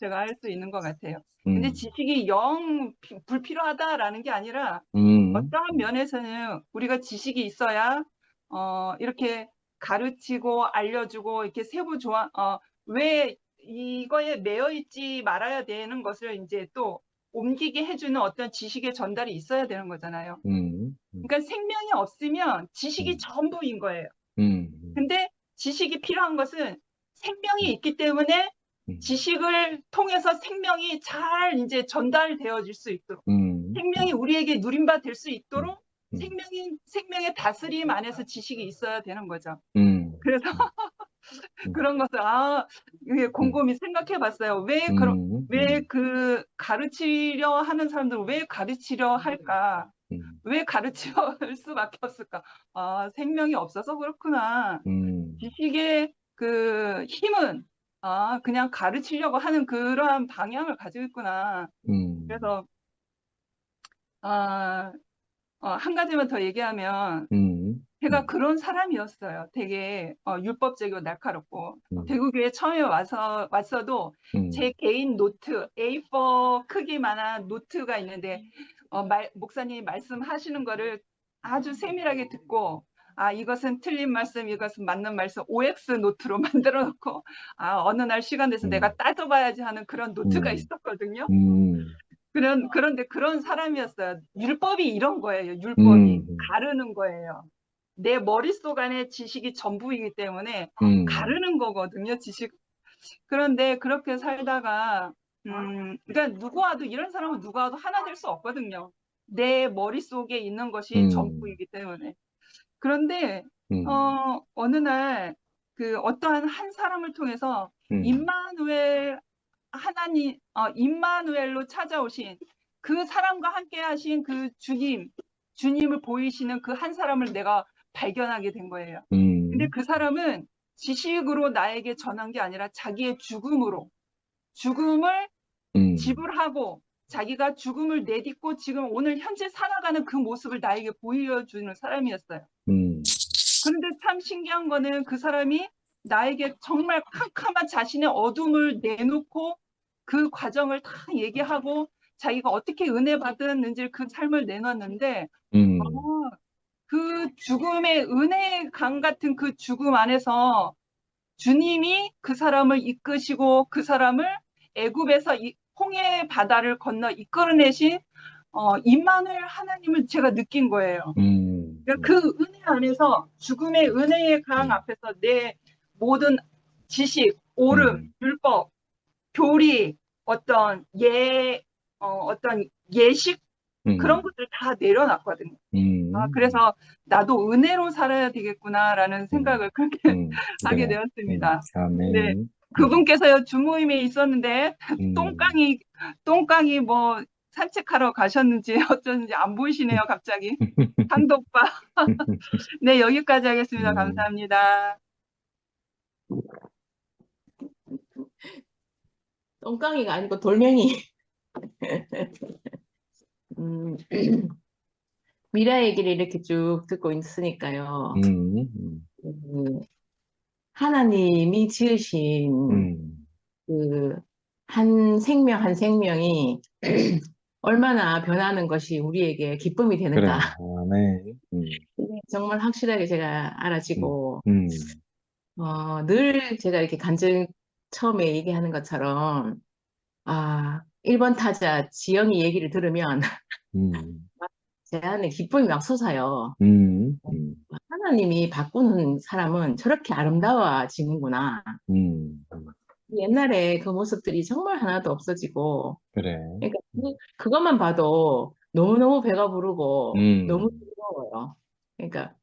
제가 할 수 있는 것 같아요. 근데 지식이 영 불필요하다라는 게 아니라, 어떠한 면에서는 우리가 지식이 있어야 이렇게 가르치고 알려주고 이렇게 왜 이거에 매여 있지 말아야 되는 것을 이제 또 옮기게 해주는 어떤 지식의 전달이 있어야 되는 거잖아요. 음, 그러니까 생명이 없으면 지식이 음. 전부인 거예요. 음, 근데 지식이 필요한 것은 생명이 있기 때문에 음, 지식을 통해서 생명이 잘 이제 전달되어질 수 있도록, 음, 생명이 우리에게 누림받을 수 있도록 음, 생명의 다스림 안에서 지식이 있어야 되는 거죠. 음, 그래서 음, 그런 것을 이게 곰곰이 생각해 봤어요. 왜 음, 그 가르치려 하는 사람들은 왜 가르치려 할까? 음, 왜 가르칠 수밖에 없을까? 생명이 없어서 그렇구나. 음, 지식의 그 힘은 그냥 가르치려고 하는 그러한 방향을 가지고 있구나. 음, 그래서 아, 한 가지만 더 얘기하면 제가 그런 사람이었어요. 되게 율법적이고 날카롭고 대구교회 처음에 왔어도 제 개인 노트 A4 크기만한 노트가 있는데 목사님이 말씀하시는 거를 아주 세밀하게 듣고 이것은 틀린 말씀, 이것은 맞는 말씀 OX 노트로 만들어 놓고 어느 날 시간 돼서 내가 따져봐야지 하는 그런 노트가 있었거든요. 그런데 그런 사람이었어요. 율법이 이런 거예요. 율법이 가르는 거예요. 내 머릿속 안에 지식이 전부이기 때문에 가르는 거거든요. 지식. 그런데 그렇게 살다가 그러니까 누구와도 이런 사람은 누구와도 하나 될 수 없거든요. 내 머릿속에 있는 것이 전부이기 때문에. 그런데 어느 날 그 어떠한 한 사람을 통해서 임마누엘 하나님 임마누엘로 찾아오신 그 사람과 함께 하신 그 주님을 보이시는 그 한 사람을 내가 발견하게 된 거예요. 근데 그 사람은 지식으로 나에게 전한 게 아니라 자기의 죽음을 지불하고 자기가 죽음을 내딛고 지금 오늘 현재 살아가는 그 모습을 나에게 보여주는 사람이었어요. 그런데 참 신기한 거는 그 사람이 나에게 정말 캄캄한 자신의 어둠을 내놓고 그 과정을 다 얘기하고 자기가 어떻게 은혜 받았는지 그 삶을 내놨는데 그 죽음의 은혜의 강 같은 그 죽음 안에서 주님이 그 사람을 이끄시고 그 사람을 애굽에서 홍해 바다를 건너 이끌어내신 임마누엘 하나님을 제가 느낀 거예요. 그러니까 그 은혜 안에서 죽음의 은혜의 강 앞에서 내 모든 지식, 옳음, 율법, 교리, 어떤 예식 그런 것들 다 내려놨거든요. 그래서 나도 은혜로 살아야 되겠구나라는 생각을 그렇게 하게 그래. 되었습니다. 네. 아멘. 그분께서요 주모임에 있었는데 똥강이 뭐 산책하러 가셨는지 어쩐지 안 보이시네요 갑자기. 상도 오빠. 네 여기까지 하겠습니다. 감사합니다. 똥강이가 아니고 돌멩이. 음, 미라 얘기를 이렇게 쭉 듣고 있으니까요. 하나님이 지으신 그 한 생명 한 생명이 얼마나 변하는 것이 우리에게 기쁨이 그래. 되는가. 아멘. 이게 정말 확실하게 제가 알아지고 늘 제가 이렇게 처음에 얘기하는 것처럼 1번 타자 지영이 얘기를 들으면 제 안에 기쁨이 막 솟아요. 하나님이 바꾸는 사람은 저렇게 아름다워지는구나. 옛날에 그 모습들이 정말 하나도 없어지고, 그래. 그러니까 그것만 봐도 너무너무 배가 부르고 너무 즐거워요. 그러니까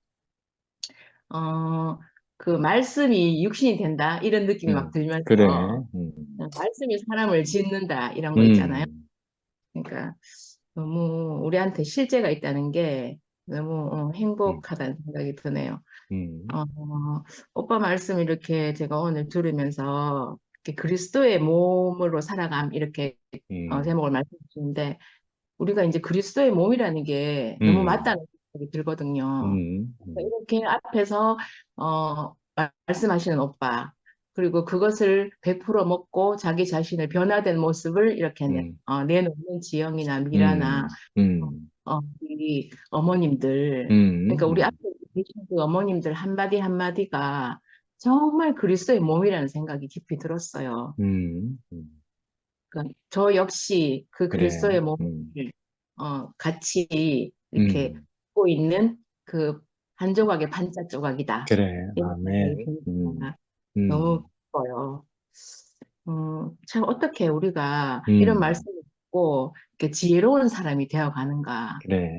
그 말씀이 육신이 된다 이런 느낌이 막 들면서 그래. 말씀이 사람을 짓는다 이런 거 있잖아요. 그러니까 너무 우리한테 실제가 있다는 게 너무 행복하다는 생각이 드네요. 오빠 말씀 이렇게 제가 오늘 들으면서 이렇게 그리스도의 몸으로 살아감 이렇게 제목을 말씀해 주는데 우리가 이제 그리스도의 몸이라는 게 너무 맞다는 생각이 들거든요. 이렇게 앞에서 말씀하시는 오빠 그리고 그것을 100% 먹고 자기 자신을 변화된 모습을 이렇게 내놓는 지영이나 미라나 우리 어머님들 그러니까 우리 앞에 계신 그 어머님들 한마디 한마디가 정말 그리스도의 몸이라는 생각이 깊이 들었어요. 저 역시 그 그래. 그리스도의 몸을 같이 이렇게 갖고 있는 그 한 조각의 반짝 조각이다. 그래. 이런 생각이 아멘. 드니까 너무 기뻐요. 참 어떻게 우리가 이런 말씀을 듣고 이렇게 지혜로운 사람이 되어 가는가. 그래.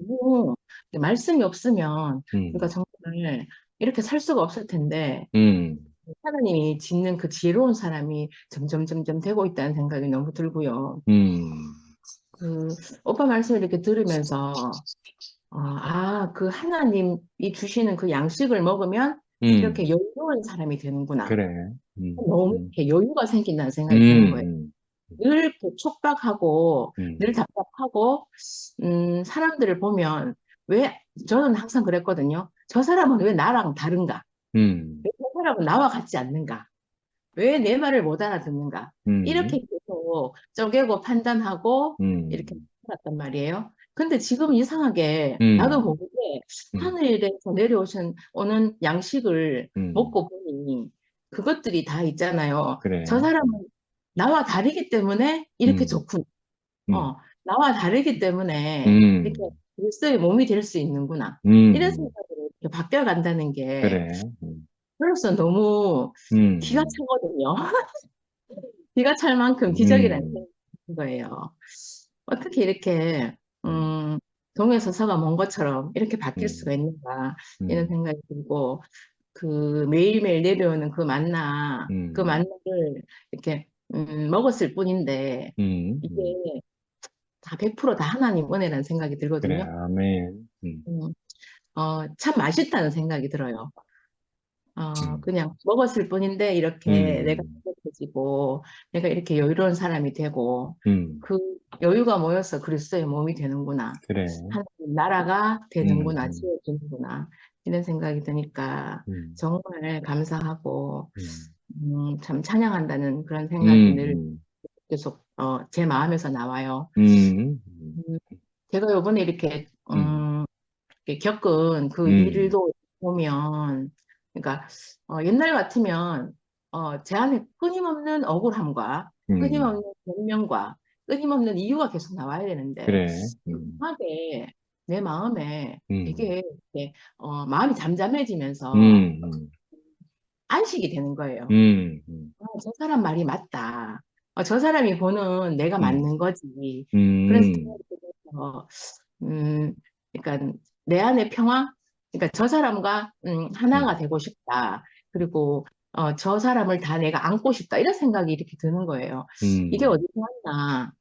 너무 말씀이 없으면 우리가 정말 이렇게 살 수가 없을 텐데 하나님이 짓는 그 지혜로운 사람이 점점 되고 있다는 생각이 너무 들고요. 오빠 말씀을 이렇게 들으면서 그 하나님이 주시는 그 양식을 먹으면 이렇게 여유로운 사람이 되는구나. 그래. 너무 이렇게 여유가 생긴다는 생각이 드는 거예요. 늘 이렇게 촉박하고 늘 답답하고 사람들을 보면 저는 항상 그랬거든요. 저 사람은 왜 나랑 다른가? 왜 저 사람은 나와 같지 않는가? 왜 내 말을 못 알아듣는가? 이렇게 계속 쪼개고 판단하고 이렇게 살았단 말이에요. 근데 지금 이상하게 나도 모르게 하늘에서 오는 양식을 먹고 보니 그것들이 다 있잖아요. 그래. 저 사람은 나와 다르기 때문에 이렇게 좋구나. 나와 다르기 때문에 이렇게 그리스도의 몸이 될 수 있는구나. 이런 생각으로 이렇게 바뀌어간다는 게 그래. 그래서 너무 기가 차거든요. 기가 찰 만큼 기적이라는 생각이 드는 거예요. 어떻게 이렇게 동에 서서가 먼 것처럼 이렇게 바뀔 수가 있는가 이런 생각이 들고 그 매일매일 내려오는 그 그 만나를 이렇게 먹었을 뿐인데 이게 다 100%다 하나님 은혜라는 생각이 그래. 들거든요. 아멘. 음, 참 맛있다는 생각이 들어요. 그냥 먹었을 뿐인데 이렇게 내가 행복해지고 내가 이렇게 여유로운 사람이 되고 그 여유가 모여서 그리스도의 몸이 되는구나. 그래. 하나님 나라가 되는구나. 지어지는구나. 이런 생각이 드니까 정말 감사하고 참 찬양한다는 그런 생각이 늘 계속 제 마음에서 나와요. 제가 요번에 이렇게 이렇게 겪은 그 일도 보면, 그러니까 옛날 같으면 제 안에 끊임없는 억울함과 끊임없는 변명과 끊임없는 이유가 계속 나와야 되는데 그래. 이상하게 내 마음에 이게 이렇게 마음이 잠잠해지면서 안식이 되는 거예요. 저 사람 말이 맞다. 저 사람이 보는 내가 맞는 거지. 그래서 생각이 들어서 그러니까 내 안의 평화, 그러니까 저 사람과 하나가 되고 싶다. 그리고 저 사람을 다 내가 안고 싶다. 이런 생각이 이렇게 드는 거예요. 이게 어디서 왔나?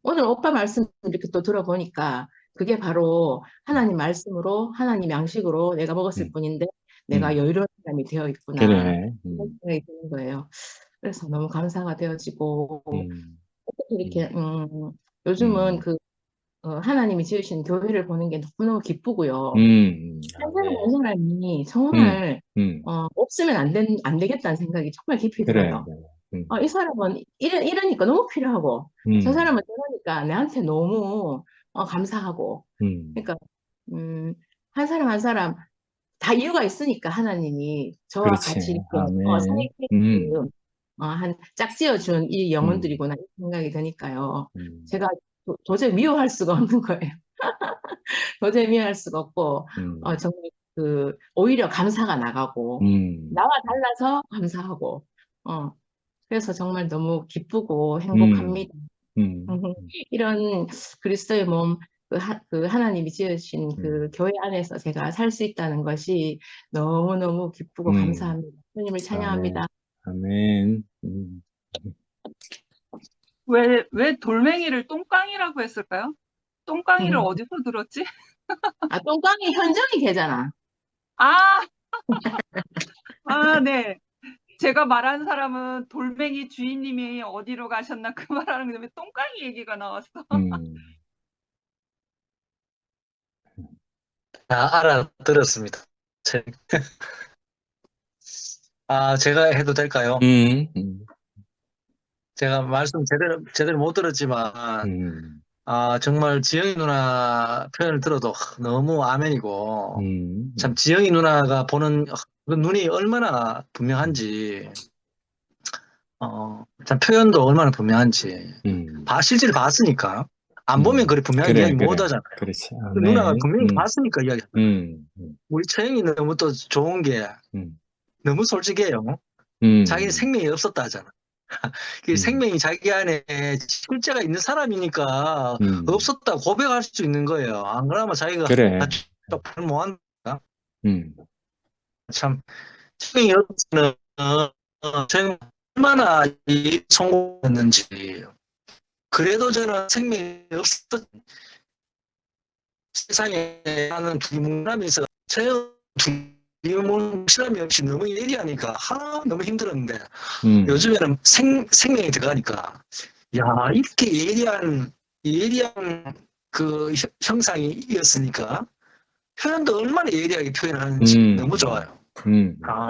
오늘 오빠 말씀 이렇게 또 들어보니까 그게 바로 하나님 말씀으로, 하나님 양식으로 내가 먹었을 뿐인데 내가 여유로운 사람이 되어 있구나. 그래. 이런 생각이 드는 거예요. 그래서 너무 감사가 되어지고 어떻게 이렇게 요즘은 그 하나님이 지으신 교회를 보는 게 너무너무 기쁘고요. 한 사람 한 사람이 정말 없으면 안 되겠다는 생각이 정말 깊이 그래. 들어요. 이 사람은 이러니까 너무 필요하고 저 사람은 저러니까 내한테 너무 감사하고 그러니까 한 사람 한 사람 다 이유가 있으니까 하나님이 저와 그렇지. 같이 이렇게 아멘. 사이클 한 짝지어준 이 영혼들이구나 이 생각이 드니까요. 제가 도저히 미워할 수가 없는 거예요. 도저히 미워할 수가 없고 정말 오히려 감사가 나가고 나와 달라서 감사하고 그래서 정말 너무 기쁘고 행복합니다. 이런 그리스도의 몸, 그 하나님이 지으신 그 교회 안에서 제가 살 수 있다는 것이 너무너무 기쁘고 감사합니다. 주님을 찬양합니다. 아멘. 왜 돌멩이를 똥깡이라고 했을까요? 똥깡이를 어디서 들었지? 똥깡이 현정이 되잖아. 아, 네. 제가 말하는 사람은 돌멩이 주인님이 어디로 가셨나 그 말하는 건데 왜 똥깡이 얘기가 나왔어? 다 알아들었습니다. 제가 해도 될까요? 제가 말씀 제대로 못 들었지만, 정말 지영이 누나 표현을 들어도 너무 아멘이고, 참 지영이 누나가 보는 그 눈이 얼마나 분명한지, 참 표현도 얼마나 분명한지. 실제로 봤으니까. 안 보면 그래 분명하게 그래, 이야기 못 그래. 하잖아요. 그렇지. 그 누나가 아멘. 분명히 봤으니까 이야기. 우리 처형이 너무 또 좋은 게 너무 솔직해요. 자기는 생명이 없었다 하잖아. 그 생명이 자기 안에 실제가 있는 사람이니까 없었다 고백할 수 있는 거예요. 안 그러면 자기가 그래. 쪽팔 못한다. 음, 참 생명이 없으면 저는 얼마나 이 성공했는지. 그래도 저는 생명이 없었던 세상에 사는 두리뭉람이 있어. 저는 두리뭉실함이 없이 너무 예리하니까 너무 힘들었는데 요즘에는 생명이 들어가니까 야 이렇게 예리한 그 형상이었으니까 표현도 얼마나 예리하게 표현하는지 너무 좋아요.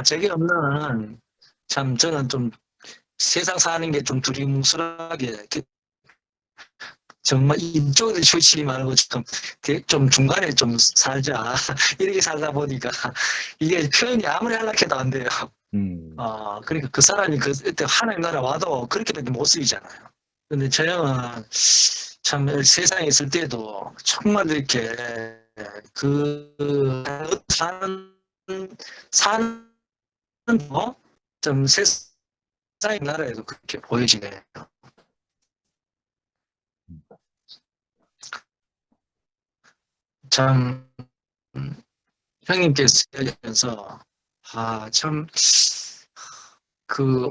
제게 없는 참 저는 좀 세상 사는 게 좀 두리뭉술하게 정말 이쪽에 치우치지 말고 좀 중간에 좀 살자 이렇게 살다 보니까 이게 표현이 아무리 하려해도 안 돼요. 그러니까 그 사람이 그때 하나님 나라 와도 그렇게밖에 못 쓰이잖아요. 근데 저 형은 참 세상에 있을 때도 정말 이렇게 사는 좀 세상의 나라에도 그렇게 보여지네요. 참 형님께서 얘기하면서 참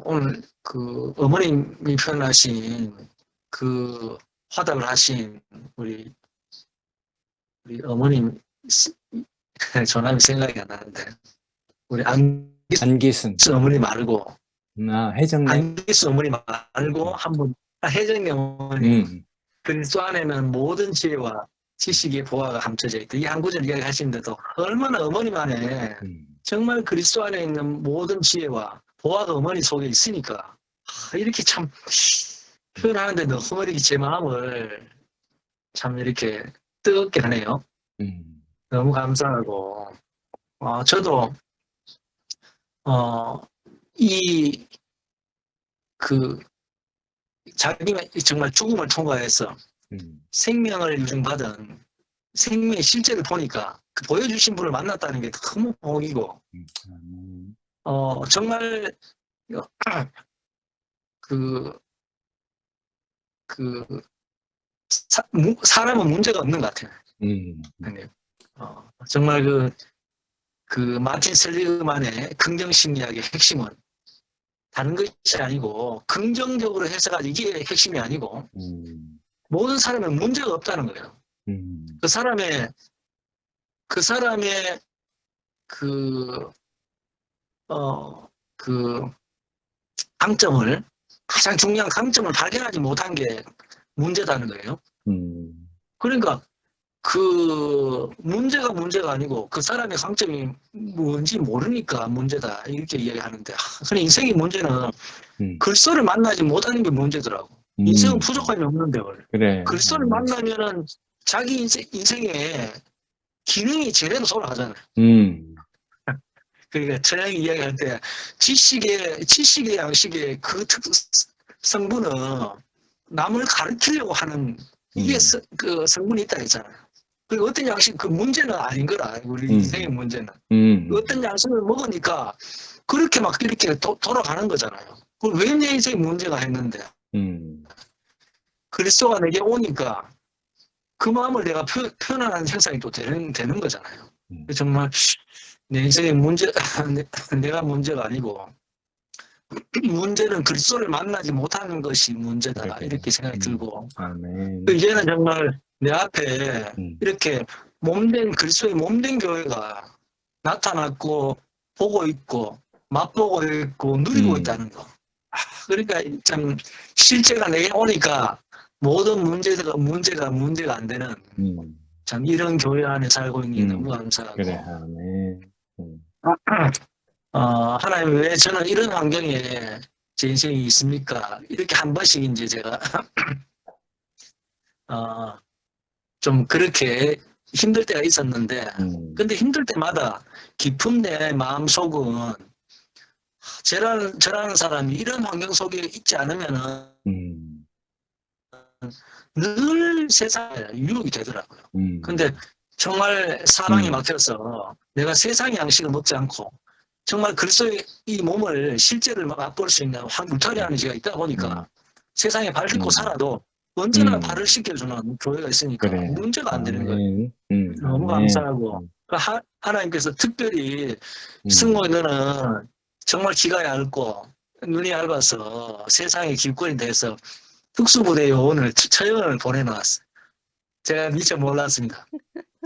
오늘 그 어머님이 표현하신 그 화답을 하신 우리 어머님 전함이 생각이 안 나는데 우리 안기순. 어머니 말고 혜정네. 안기순 어머니 말고 한번 혜정네 어머니 그리스도 안에는 모든 지혜와 지식의 보화가 감춰져 있다. 이 한 구절 이야기 하시는데도 얼마나 어머님 안에 정말 그리스도 안에 있는 모든 지혜와 보화가 어머니 속에 있으니까 이렇게 참 표현하는데 너무 이렇게 제 마음을 참 이렇게 뜨겁게 하네요. 너무 감사하고 저도 자기가 정말 죽음을 통과해서 생명을 유증받은 생명의 실제를 보니까 그 보여주신 분을 만났다는 게 너무 복이고 정말 사람은 문제가 없는 것 같아요. 정말 그 마틴 셀리그만의 긍정심리학의 핵심은 다른 것이 아니고 긍정적으로 해석하지 이게 핵심이 아니고 모든 사람에 문제가 없다는 거예요. 그 사람의 강점을 가장 중요한 강점을 발견하지 못한 게 문제다는 거예요. 그러니까 그 문제가 아니고 그 사람의 강점이 뭔지 모르니까 문제다 이렇게 이야기하는데 그냥 인생의 문제는 그리스도를 만나지 못하는 게 문제더라고. 인생은 부족함이 없는데 그래. 그리스도를 만나면은 자기 인생에 기능이 제대로 돌아가잖아요. 그러니까 저녁 이야기할 때 지식의 양식의 그 성분은 남을 가르치려고 하는 이게 그 성분이 있다 했잖아요. 그리고 어떤 양식 그 문제는 아닌 거라 우리 인생의 문제는 어떤 양식을 먹으니까 그렇게 막 이렇게 돌아가는 거잖아요. 왜 내 인생의 문제가 했는데 그리스도가 내게 오니까 그 마음을 내가 표현하는 현상이 또 되는 거잖아요. 정말 내 인생의 문제 내가 문제가 아니고 문제는 그리스도를 만나지 못하는 것이 문제다. 그래. 이렇게 생각이 들고 아멘. 이제는 정말 내 앞에 이렇게 그리스도의 몸된 교회가 나타났고 보고 있고 맛보고 있고 누리고 있다는 거. 그러니까 참 실제가 내게 오니까 모든 문제가 안 되는 참 이런 교회 안에 살고 있는 게 너무 감사하고 그래. 아멘. 하나님 왜 저는 이런 환경에 제 인생이 있습니까? 이렇게 한 번씩 이제 제가 좀 그렇게 힘들 때가 있었는데 근데 힘들 때마다 깊은 내 마음속은 저라는 사람이 이런 환경 속에 있지 않으면은 늘 세상에 유혹이 되더라고요. 근데 정말 사랑이 막혀서 내가 세상의 양식을 먹지 않고 정말 그리스도의 이 몸을 실제를 맛볼 수 있는 울타리하는 지가 있다 보니까 세상에 발 딛고 살아도 언제나 발을 씻겨주는 교회가 있으니까 그래. 문제가 안 되는 거예요. 아멘. 너무 아멘. 감사하고 하나님께서 특별히 승모에 너는 정말 귀가 얇고 눈이 얇아서 세상의 길거리에 대해서 특수부대 요원을 처형을 보내놓았어요. 제가 미처 몰랐습니다.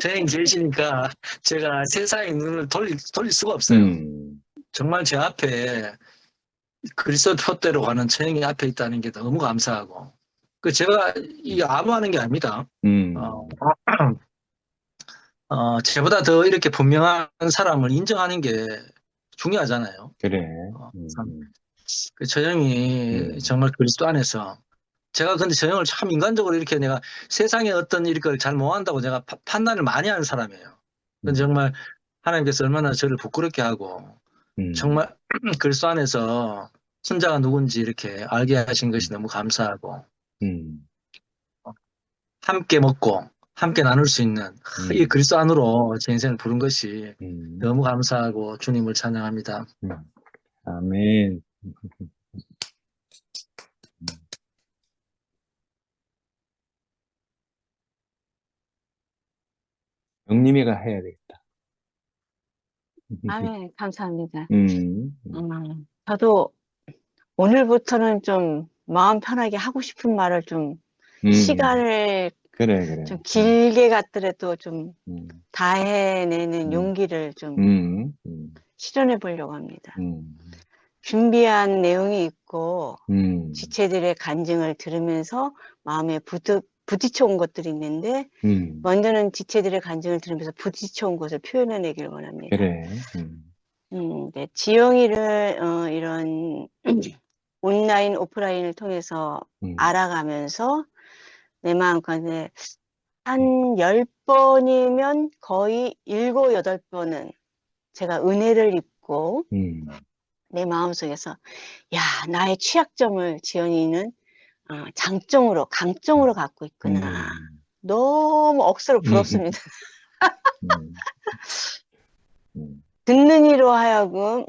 선생님 계시니까 제가 세상의 눈을 돌릴 수가 없어요. 정말 제 앞에 그리스도 표대로 가는 처형이 앞에 있다는 게 너무 감사하고 제가 이 아부하는 게 아닙니다. 제보다 더 이렇게 분명한 사람을 인정하는 게 중요하잖아요. 그래. 그 처형이 정말 그리스도 안에서 제가 근데 저 형을 참 인간적으로 이렇게 내가 세상에 어떤 일 걸 잘 못한다고 제가 판단을 많이 하는 사람이에요. 근데 정말 하나님께서 얼마나 저를 부끄럽게 하고 정말 그리스도 안에서 손자가 누군지 이렇게 알게 하신 것이 너무 감사하고 함께 먹고 함께 나눌 수 있는 이 그리스도 안으로 제 인생을 부른 것이 너무 감사하고 주님을 찬양합니다. 아멘. 영림이가 해야 되겠다. 아멘, 감사합니다. 음, 저도 오늘부터는 좀 마음 편하게 하고 싶은 말을 좀 시간을 그래. 좀 길게 갖더라도 좀 다 해내는 용기를 좀 실현해 보려고 합니다. 준비한 내용이 있고 지체들의 간증을 들으면서 마음에 부딪혀 온 것들이 있는데 먼저는 지체들의 간증을 들으면서 부딪혀 온 것을 표현해내길 원합니다. 그래. 네, 지영이를 이런 온라인, 오프라인을 통해서 알아가면서 내 마음가짐에 한 10번이면 거의 7, 8번은 제가 은혜를 입고 내 마음속에서 야, 나의 취약점을 지연이는 장점으로, 강점으로 갖고 있구나. 너무 억수로 부럽습니다. 듣는 이로 하여금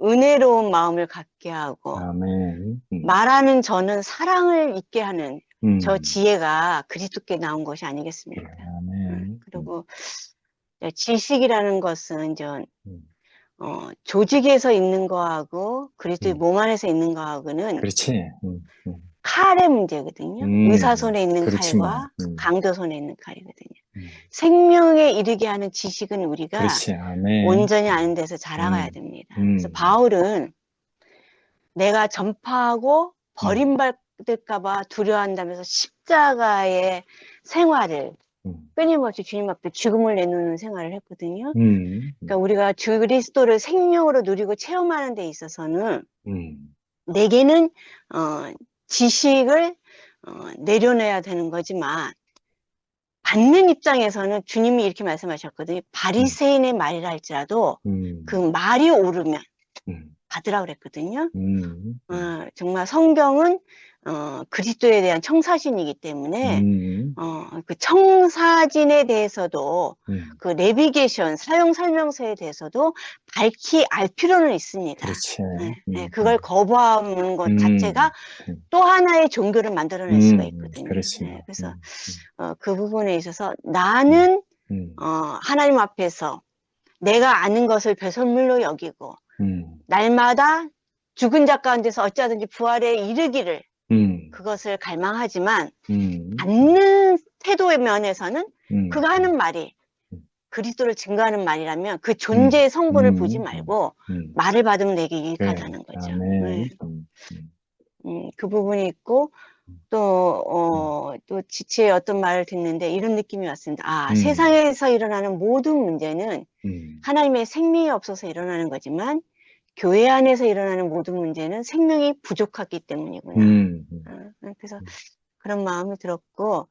은혜로운 마음을 갖게 하고 아멘. 말하는 저는 사랑을 있게 하는 저 지혜가 그리스도께 나온 것이 아니겠습니까? 아멘. 그리고 지식이라는 것은 이제 조직에서 있는 거하고 그리스도의 몸 안에서 있는 거하고는 그렇지. 칼의 문제거든요. 의사 손에 있는 그렇지만. 칼과 강도 손에 있는 칼이거든요. 생명에 이르게 하는 지식은 우리가 그렇지. 아멘. 온전히 아는 데서 자라가야 됩니다. 그래서 바울은 내가 전파하고 버림받을까봐 두려워한다면서 십자가의 생활을 끊임없이 주님 앞에 죽음을 내놓는 생활을 했거든요. 그러니까 우리가 주 그리스도를 생명으로 누리고 체험하는 데 있어서는 내게는 지식을 내려놔야 되는 거지만 받는 입장에서는 주님이 이렇게 말씀하셨거든요. 바리새인의 말이라 할지라도 그 말이 옳으면 받으라고 그랬거든요. 정말 성경은 그리스도에 대한 청사진이기 때문에 그 청사진에 대해서도 그 내비게이션 사용 설명서에 대해서도 밝히 알 필요는 있습니다. 그렇지. 네, 그걸 거부하는 것 자체가 또 하나의 종교를 만들어낼 수가 있거든요. 그렇지. 네, 그래서 그 부분에 있어서 나는 하나님 앞에서 내가 아는 것을 배설물로 여기고 날마다 죽은 자 가운데서 어찌하든지 부활에 이르기를 그것을 갈망하지만 받는 태도의 면에서는 그가 하는 말이 그리스도를 증거하는 말이라면 그 존재의 성분을 보지 말고 말을 받으면 내게 유익하다는 거죠. 네. 그 부분이 있고 또 지체의 어떤 말을 듣는데 이런 느낌이 왔습니다. 세상에서 일어나는 모든 문제는 하나님의 생명이 없어서 일어나는 거지만 교회 안에서 일어나는 모든 문제는 생명이 부족하기 때문이구나. 그래서 그런 마음이 들었고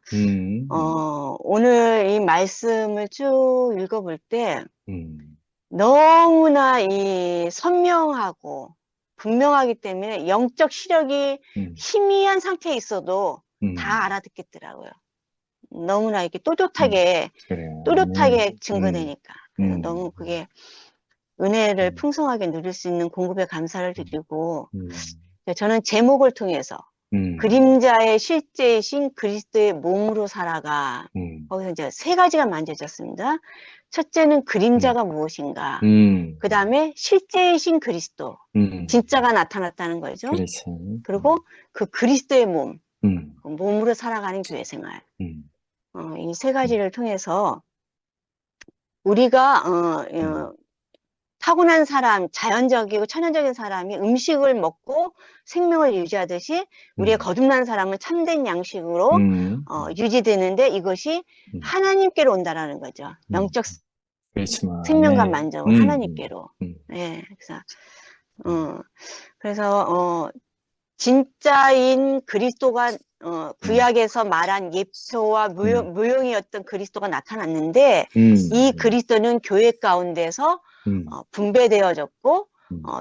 오늘 이 말씀을 쭉 읽어볼 때 너무나 이 선명하고 분명하기 때문에 영적 시력이 희미한 상태에 있어도 다 알아듣겠더라고요. 너무나 이렇게 또렷하게 그래요. 또렷하게 증거되니까. 그래서 너무 그게 은혜를 풍성하게 누릴 수 있는 공급에 감사를 드리고, 저는 제목을 통해서 그림자의 실제이신 그리스도의 몸으로 살아가, 거기서 이제 세 가지가 만져졌습니다. 첫째는 그림자가 무엇인가, 그 다음에 실제이신 그리스도, 진짜가 나타났다는 거죠. 그렇죠. 그리고 그 그리스도의 몸, 몸으로 살아가는 교회 생활. 이 세 가지를 통해서 우리가 타고난 사람, 자연적이고 천연적인 사람이 음식을 먹고 생명을 유지하듯이 우리의 거듭난 사람은 참된 양식으로 유지되는데, 이것이 하나님께로 온다라는 거죠. 영적 그렇지만 생명과 네. 만족은 하나님께로. 예, 그래서 진짜인 그리스도가 구약에서 말한 예표와 무용이었던 그리스도가 나타났는데, 이 그리스도는 교회 가운데서 분배되어졌고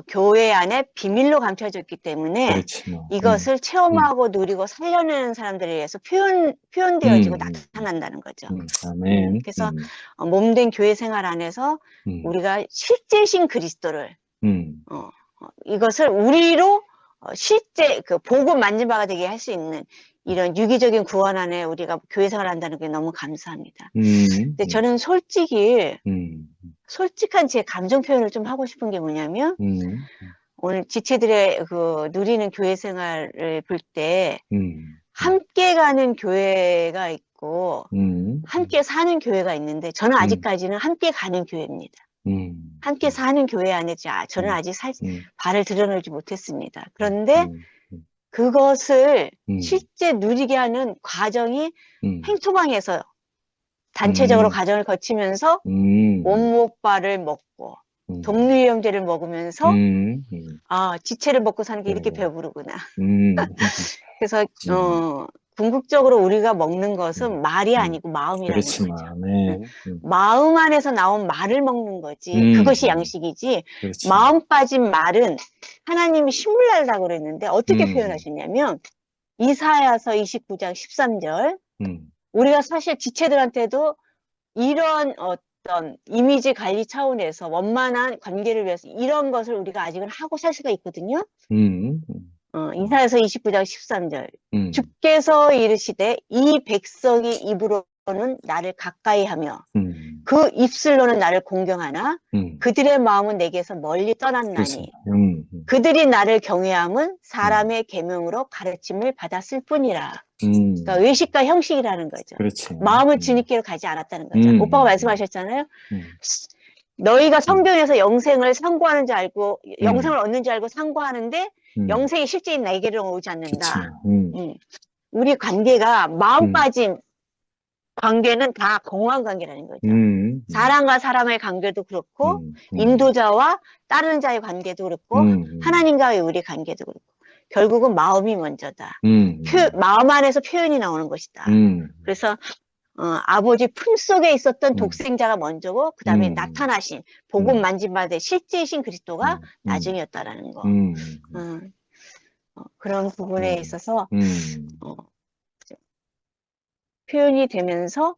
교회 안에 비밀로 감춰졌기 때문에 그렇죠. 이것을 체험하고 누리고 살려내는 사람들에 의해서 표현되어지고 나타난다는 거죠. 아멘. 그래서 몸된 교회 생활 안에서 우리가 실제신 그리스도를 이것을 우리로 실제 그 보고 만진 바가 되게 할 수 있는 이런 유기적인 구원 안에 우리가 교회 생활을 한다는 게 너무 감사합니다. 근데 저는 솔직한 제 감정 표현을 좀 하고 싶은 게 뭐냐면, 오늘 지체들의 그 누리는 교회 생활을 볼 때 함께 가는 교회가 있고 함께 사는 교회가 있는데, 저는 아직까지는 함께 가는 교회입니다. 함께 사는 교회 안에 저는 아직 발을 들여놓지 못했습니다. 그런데 그것을 실제 누리게 하는 과정이 행토방에서 단체적으로 과정을 거치면서 원목발을 먹고 동류형제를 먹으면서 지체를 먹고 사는 게 이렇게 배부르구나. 그래서 궁극적으로 우리가 먹는 것은 말이 아니고 마음이라는 거죠. 네. 마음 안에서 나온 말을 먹는 거지. 그것이 양식이지. 그렇지. 마음 빠진 말은 하나님이 신물 날라고 그랬는데, 어떻게 표현하셨냐면 이사야서 29장 13절, 우리가 사실 지체들한테도 이런 어떤 이미지 관리 차원에서 원만한 관계를 위해서 이런 것을 우리가 아직은 하고 살 수가 있거든요. 이사야서 29장 13절, 주께서 이르시되 이 백성이 입으로는 나를 가까이 하며 그 입술로는 나를 공경하나 그들의 마음은 내게서 멀리 떠났나니 그들이 나를 경외함은 사람의 계명으로 가르침을 받았을 뿐이라. 그러니까 외식과 형식이라는 거죠. 그렇지. 마음을 주님께로 가지 않았다는 거죠. 오빠가 말씀하셨잖아요. 너희가 성경에서 영생을 상고하는 줄 알고 영생을 얻는 줄 알고 상고하는데 영생이 실제인 나에게로 오지 않는다. 우리 관계가 마음 빠진 관계는 다 공허한 관계라는 거죠. 사람과 사람의 관계도 그렇고 인도자와 따르는 자의 관계도 그렇고 하나님과의 우리 관계도 그렇고 결국은 마음이 먼저다. 마음 안에서 표현이 나오는 것이다. 그래서 아버지 품속에 있었던 독생자가 먼저고 그 다음에 나타나신 복음 만진바대 실제이신 그리스도가 나중이었다라는 거. 그런 부분에 있어서 표현이 되면서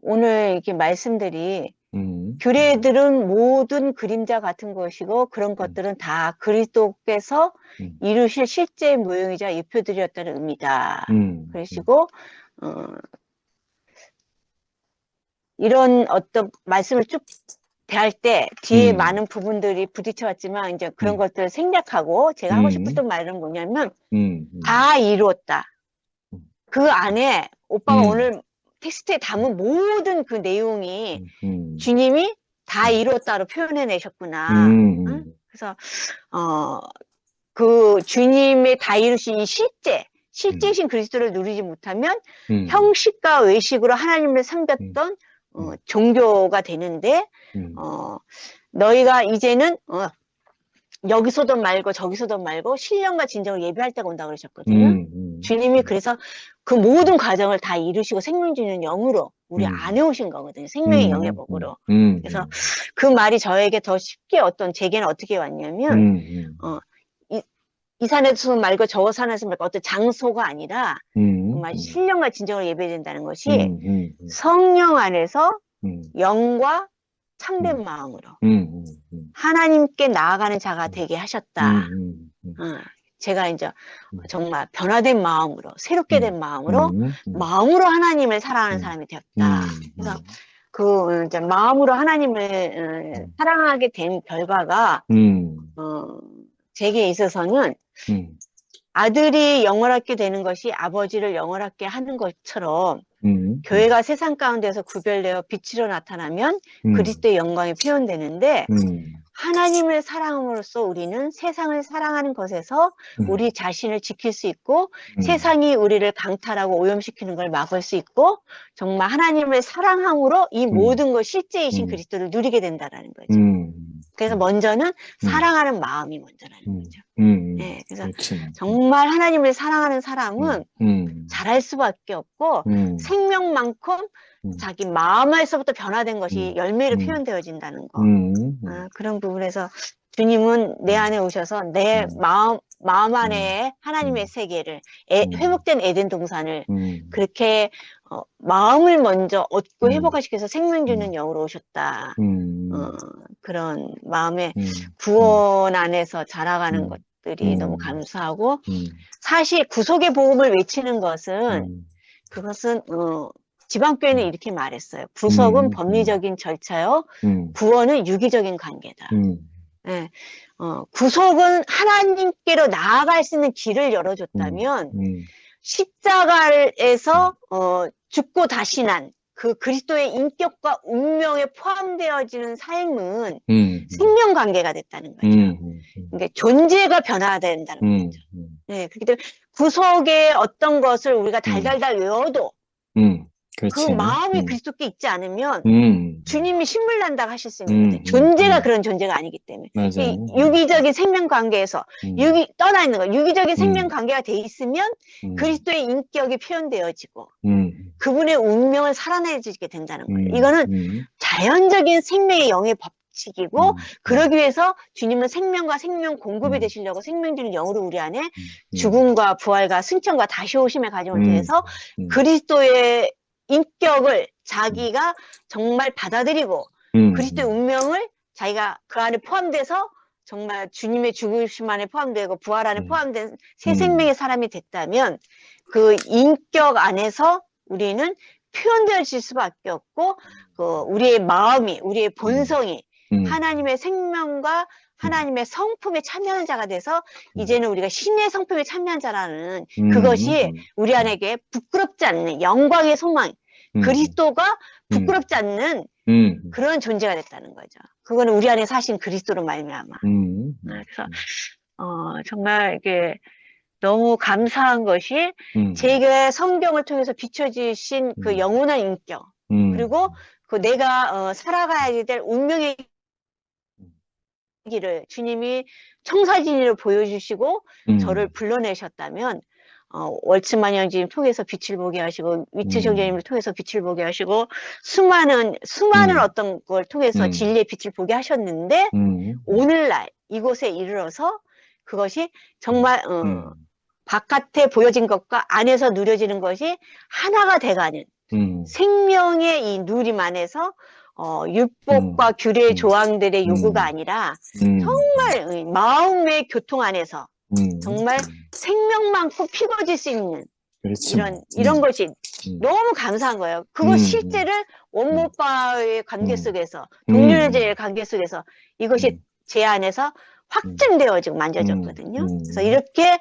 오늘 이렇게 말씀들이 교례들은 모든 그림자 같은 것이고 그런 것들은 다 그리스도께서 이루실 실제의 모형이자 예표들이었다는 의미다. 그러시고 이런 어떤 말씀을 쭉 대할 때 뒤에 많은 부분들이 부딪혀왔지만 이제 그런 것들을 생략하고 제가 하고 싶었던 말은 뭐냐면 다 이루었다. 그 안에 오빠가 오늘 텍스트에 담은 모든 그 내용이 주님이 다 이루었다로 표현해내셨구나. 그래서 그 주님의 다 이루신 이 실제이신 그리스도를 누리지 못하면 형식과 외식으로 하나님을 섬겼던 종교가 되는데 너희가 이제는 여기서도 말고 저기서도 말고 신령과 진정을 예배할 때가 온다고 그러셨거든요. 주님이 그래서 그 모든 과정을 다 이루시고 생명 주는 영으로 우리 음. 안에 오신 거거든요. 생명의 영의 복으로. 그래서 음. 그 말이 저에게 더 쉽게 제게는 어떻게 왔냐면, 이 산에서 말고 저 산에서 말고 어떤 장소가 아니라 정말 신령과 진정으로 예배된다는 것이 성령 안에서 영과 참된 마음으로 하나님께 나아가는 자가 되게 하셨다. 제가 이제 정말 변화된 마음으로, 새롭게 된 마음으로, 마음으로 하나님을 사랑하는 사람이 되었다. 그래서 그 이제 마음으로 하나님을 사랑하게 된 결과가 제게 있어서는 아들이 영원하게 되는 것이 아버지를 영원하게 하는 것처럼 교회가 세상 가운데서 구별되어 빛으로 나타나면 그리스도의 영광이 표현되는데 하나님을 사랑함으로써 우리는 세상을 사랑하는 것에서 우리 자신을 지킬 수 있고 세상이 우리를 강탈하고 오염시키는 걸 막을 수 있고 정말 하나님을 사랑함으로 이 모든 것 실제이신 그리스도를 누리게 된다는 거죠. 그래서 먼저는 사랑하는 마음이 먼저라는 거죠. 네, 그래서 그렇지. 정말 하나님을 사랑하는 사람은 잘할 수밖에 없고 생명만큼 자기 마음에서부터 변화된 것이 열매로 표현되어진다는 거. 그런 부분에서 주님은 내 안에 오셔서 내 마음 안에 하나님의 세계를 회복된 에덴 동산을 그렇게 마음을 먼저 얻고 회복하시켜서 생명 주는 영으로 오셨다. 그런 마음의 구원 안에서 자라가는 것들이 너무 감사하고 사실 구속의 복음을 외치는 것은 그것은 지방교회는 이렇게 말했어요. 구속은 법리적인 절차요. 구원은 유기적인 관계다. 네. 구속은 하나님께로 나아갈 수 있는 길을 열어줬다면 십자가에서 죽고 다시 난 그 그리스도의 인격과 운명에 포함되어지는 삶은 생명 관계가 됐다는 거죠. 그러니까 존재가 변화된다는 거죠. 네, 그렇기 때문에 구속의 어떤 것을 우리가 달달달 외워도 그렇지. 그 마음이 그리스도께 있지 않으면 주님이 신물 난다고 하실 수 있는 거죠. 존재가 그런 존재가 아니기 때문에. 이 유기적인 생명 관계에서 떠나 있는 거. 유기적인 생명 관계가 돼 있으면 그리스도의 인격이 표현되어지고 그분의 운명을 살아내지게 된다는 거예요. 이거는 자연적인 생명의 영의 법칙이고 그러기 위해서 주님은 생명과 생명 공급이 되시려고 생명 주는 영으로 우리 안에 죽음과 부활과 승천과 다시 오심의 과정을 통해서 그리스도의 인격을 자기가 정말 받아들이고 그리스도의 운명을 자기가 그 안에 포함돼서 정말 주님의 죽으심 안에 포함되고 부활 안에 포함된 새 생명의 사람이 됐다면 그 인격 안에서 우리는 표현되어질 수밖에 없고 우리의 마음이 우리의 본성이 하나님의 생명과 하나님의 성품에 참여하는 자가 돼서 이제는 우리가 신의 성품에 참여한 자라는 그것이 우리 안에게 부끄럽지 않는 영광의 소망, 그리스도가 부끄럽지 않는 그런 존재가 됐다는 거죠. 그거는 우리 안에 사신 그리스도로 말미암아. 그래서 정말 이게 너무 감사한 것이 제게 성경을 통해서 비춰주신 그 영원한 인격 그리고 그 내가 살아가야 될 운명의 길을 주님이 청사진으로 보여주시고 저를 불러내셨다면 월츠만 형제님 통해서 빛을 보게 하시고 위트 형제님을 통해서 빛을 보게 하시고 수많은 어떤 걸 통해서 진리의 빛을 보게 하셨는데 오늘날 이곳에 이르러서 그것이 정말 바깥에 보여진 것과 안에서 누려지는 것이 하나가 돼가는 생명의 이 누림 안에서 율법과 규례의 조항들의 요구가 아니라 정말 마음의 교통 안에서 정말 생명만큼 피고질 수 있는 그렇지. 이런 것이 너무 감사한 거예요. 그것 실제를 원모과의 관계 속에서 동료제의 관계 속에서 이것이 제 안에서 확증되어지고 만져졌거든요. 그래서 이렇게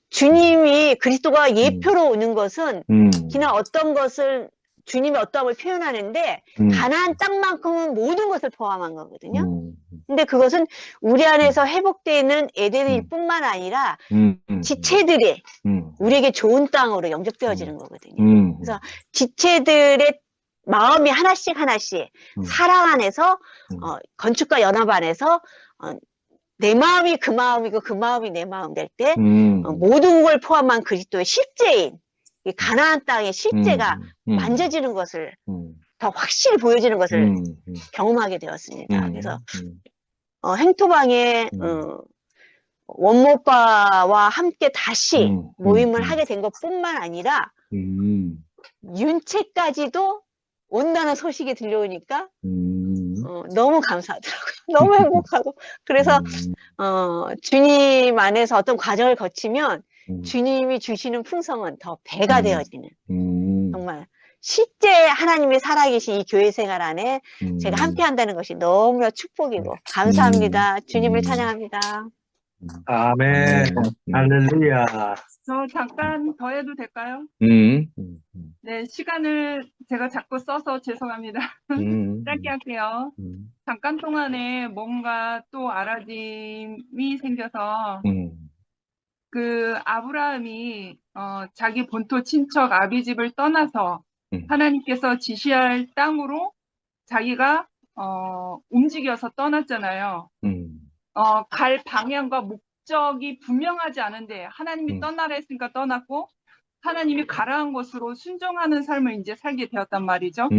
주님이 그리스도가 예표로 오는 것은 그냥 어떤 것을 주님이 어떠함을 표현하는데 가나안 땅만큼은 모든 것을 포함한 거거든요. 근데 그것은 우리 안에서 회복되는 에덴일 뿐만 아니라 지체들이 우리에게 좋은 땅으로 영접되어지는 거거든요. 그래서 지체들의 마음이 하나씩 사랑 안에서 건축과 연합 안에서 내 마음이 그 마음이고 그 마음이 내 마음 될 때 음, 모든 걸 포함한 그리스도의 실제인 이 가나안 땅의 실제가 음, 만져지는 것을 음, 더 확실히 보여지는 것을 음, 경험하게 되었습니다. 그래서 음, 행토방에 음, 원모빠와 함께 다시 모임을 음, 하게 된 것뿐만 아니라 음, 윤채까지도 온다는 소식이 들려오니까 음, 너무 감사하더라고요. 너무 행복하고. 그래서 주님 안에서 어떤 과정을 거치면 주님이 주시는 풍성은 더 배가 되어지는 정말 실제 하나님이 살아계신 이 교회 생활 안에 제가 함께 한다는 것이 너무나 축복이고 감사합니다. 주님을 찬양합니다. 아멘. 할렐루야. 저 잠깐 더 해도 될까요? 네, 시간을 제가 자꾸 써서 죄송합니다. 짧게 할게요. 잠깐 동안에 뭔가 또 알아짐이 생겨서 그 아브라함이 자기 본토 친척 아비집을 떠나서 하나님께서 지시할 땅으로 자기가 움직여서 떠났잖아요. 갈 방향과 목적이 분명하지 않은데 하나님이 떠나라 했으니까 떠났고 하나님이 가라 한 곳으로 순종하는 삶을 이제 살게 되었단 말이죠.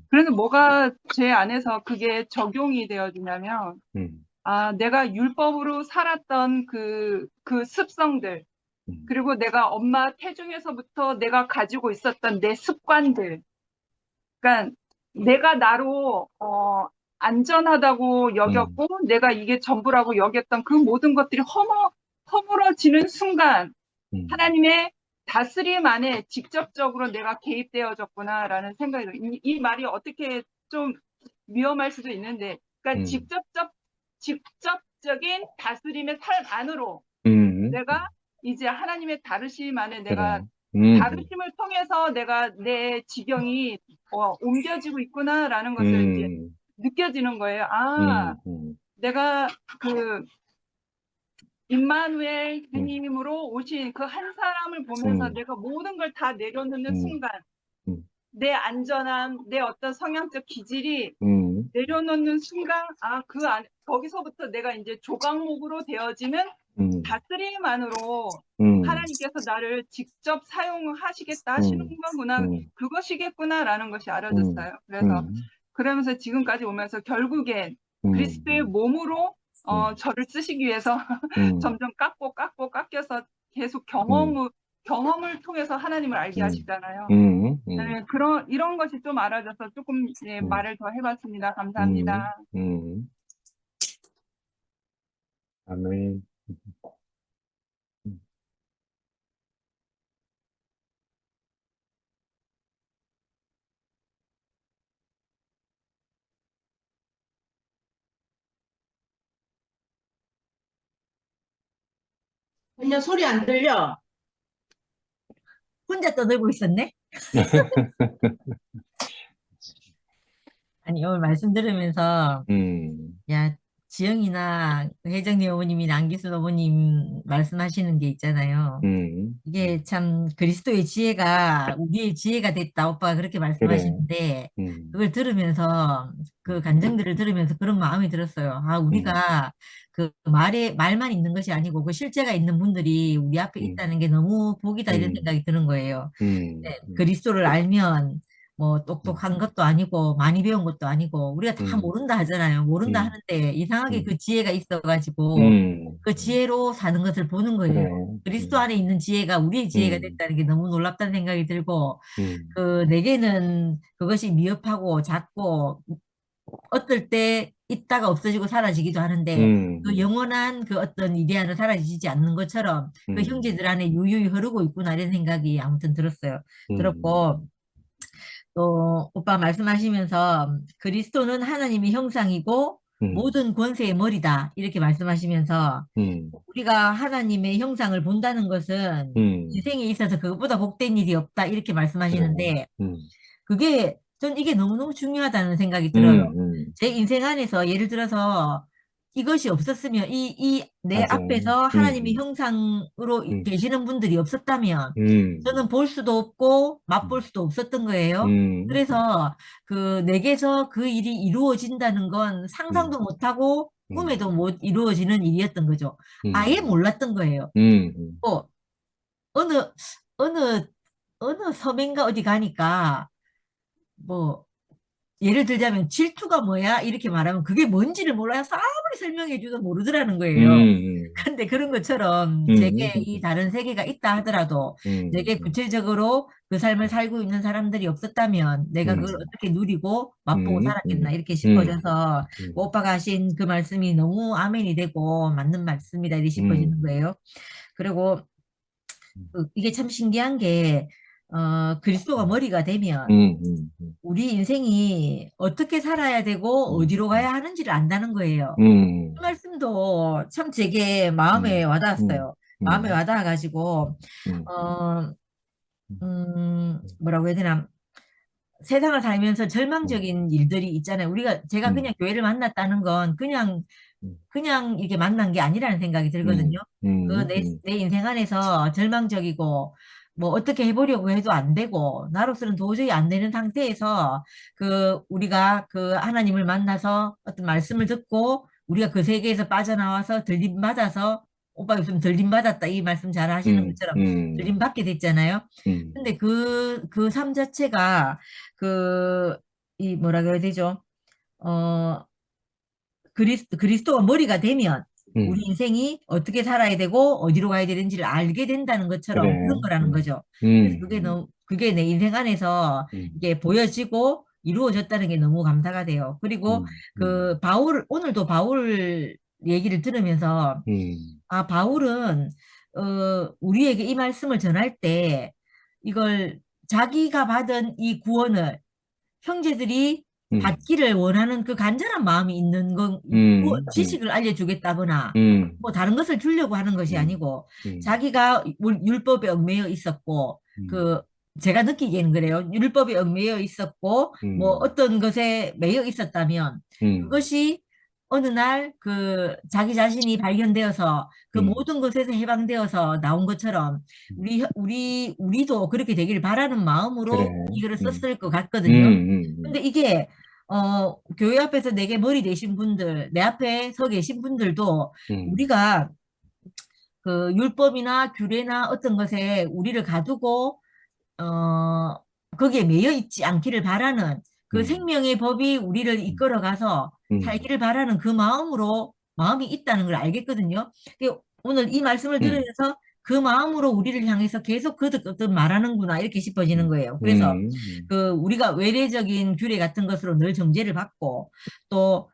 그래서 뭐가 제 안에서 그게 적용이 되어지냐면 내가 율법으로 살았던 그 습성들 그리고 내가 엄마 태중에서부터 내가 가지고 있었던 내 습관들 그러니까 내가 나로 안전하다고 여겼고 내가 이게 전부라고 여겼던 그 모든 것들이 허물어지는 순간 하나님의 다스림 안에 직접적으로 내가 개입되어졌구나라는 생각이 들어요. 이 말이 어떻게 좀 위험할 수도 있는데 그러니까 직접적인 다스림의 삶 안으로 내가 이제 하나님의 다루심 안에 내가 다루심을 통해서 내가 내 지경이 옮겨지고 있구나라는 것을 이제 느껴지는 거예요. 내가 그 임마누엘 주님으로 오신 그 한 사람을 보면서 내가 모든 걸 다 내려놓는 순간 내 안전함, 내 어떤 성향적 기질이 내려놓는 순간 거기서부터 내가 이제 조각목으로 되어지는 다스림만으로 하나님께서 나를 직접 사용하시겠다 하시는 거구나 그것이겠구나라는 것이 알아졌어요. 그래서 그러면서 지금까지 오면서 결국엔 그리스도의 몸으로 저를 쓰시기 위해서 점점 깎여서 계속 경험을 통해서 하나님을 알게 하시잖아요. 네, 이런 것이 좀 알아져서 조금 말을 더 해봤습니다. 감사합니다. 아멘. 전혀 소리 안 들려. 혼자 떠들고 있었네? 아니, 오늘 말씀 들으면서, 야, 지영이나 혜정이 어머님이나 안기순 어머님 말씀하시는 게 있잖아요. 이게 참 그리스도의 지혜가 우리의 지혜가 됐다. 오빠가 그렇게 말씀하시는데, 그걸 들으면서, 그 간증들을 들으면서 그런 마음이 들었어요. 우리가 그 말만 있는 것이 아니고 그 실제가 있는 분들이 우리 앞에 있다는 게 너무 복이다 이런 생각이 드는 거예요. 네, 그리스도를 알면 뭐 똑똑한 것도 아니고 많이 배운 것도 아니고 우리가 다 모른다 하잖아요. 모른다 하는데 이상하게 그 지혜가 있어가지고 그 지혜로 사는 것을 보는 거예요. 그리스도 안에 있는 지혜가 우리의 지혜가 됐다는 게 너무 놀랍다는 생각이 들고 내게는 그것이 미흡하고 작고 어떨 때 있다가 없어지고 사라지기도 하는데 그 영원한 그 어떤 이데아는 사라지지 않는 것처럼 그 형제들 안에 유유히 흐르고 있구나 이런 생각이 아무튼 들었어요. 들었고 또 오빠 말씀하시면서 그리스도는 하나님의 형상이고 모든 권세의 머리다 이렇게 말씀하시면서 우리가 하나님의 형상을 본다는 것은 인생에 있어서 그것보다 복된 일이 없다 이렇게 말씀하시는데 그게 전 이게 너무너무 중요하다는 생각이 들어요. 제 인생 안에서 예를 들어서 이것이 없었으면 내 맞아. 앞에서 하나님의 형상으로 계시는 분들이 없었다면 저는 볼 수도 없고 맛볼 수도 없었던 거예요. 그래서 내게서 그 일이 이루어진다는 건 상상도 못하고 꿈에도 못 이루어지는 일이었던 거죠. 아예 몰랐던 거예요. 뭐 어느 어느 어느 섬인가 어디 가니까 뭐 예를 들자면 질투가 뭐야? 이렇게 말하면 그게 뭔지를 몰라서 아무리 설명해 줘도 모르더라는 거예요. 근데 그런 것처럼 제게 이 다른 세계가 있다 하더라도 내게 구체적으로 그 삶을 살고 있는 사람들이 없었다면 내가 그걸 어떻게 누리고 맛보고 살았겠나 이렇게 싶어져서 오빠가 하신 그 말씀이 너무 아멘이 되고 맞는 말씀이다 이렇게 싶어지는 거예요. 그리고 이게 참 신기한 게 그리스도가 머리가 되면 우리 인생이 어떻게 살아야 되고 어디로 가야 하는지를 안다는 거예요. 그 말씀도 참 제게 마음에 와닿았어요. 마음에 와닿아가지고 뭐라고 해야 되나 세상을 살면서 절망적인 일들이 있잖아요. 제가 그냥 교회를 만났다는 건 그냥 이렇게 만난 게 아니라는 생각이 들거든요. 내 인생 안에서 절망적이고 뭐 어떻게 해보려고 해도 안 되고 나로서는 도저히 안 되는 상태에서 우리가 그 하나님을 만나서 어떤 말씀을 듣고 우리가 그 세계에서 빠져나와서 들림받아서 오빠 요즘 들림받았다 이 말씀 잘 하시는 것처럼 들림받게 됐잖아요. 근데 그 삶 자체가 이 뭐라 그래야 되죠? 그리스도가 머리가 되면 우리 인생이 어떻게 살아야 되고 어디로 가야 되는지를 알게 된다는 것처럼 그래. 그런 거라는 거죠. 그래서 그게 내 인생 안에서 이게 보여지고 이루어졌다는 게 너무 감사가 돼요. 그리고 오늘도 바울 얘기를 들으면서 바울은 우리에게 이 말씀을 전할 때 이걸 자기가 받은 이 구원을 형제들이 받기를 원하는 그 간절한 마음이 있는 건 지식을 알려주겠다거나 뭐 다른 것을 주려고 하는 것이 아니고 자기가 율법에 얽매여 있었고 제가 느끼기에는 그래요. 율법에 얽매여 있었고 뭐 어떤 것에 매여 있었다면 그것이 어느 날 자기 자신이 발견되어서 그 모든 것에서 해방되어서 나온 것처럼 우리도 그렇게 되기를 바라는 마음으로 그래. 이거를 썼을 것 같거든요. 근데 이게 교회 앞에서 내게 머리 되신 분들, 내 앞에 서 계신 분들도 우리가 그 율법이나 규례나 어떤 것에 우리를 가두고 거기에 매여 있지 않기를 바라는 그 생명의 법이 우리를 이끌어가서 살기를 바라는 그 마음이 있다는 걸 알겠거든요. 오늘 이 말씀을 들으면서 그 마음으로 우리를 향해서 계속 거듭거듭 말하는구나 이렇게 싶어지는 거예요. 그래서 우리가 외래적인 규례 같은 것으로 늘 정죄를 받고 또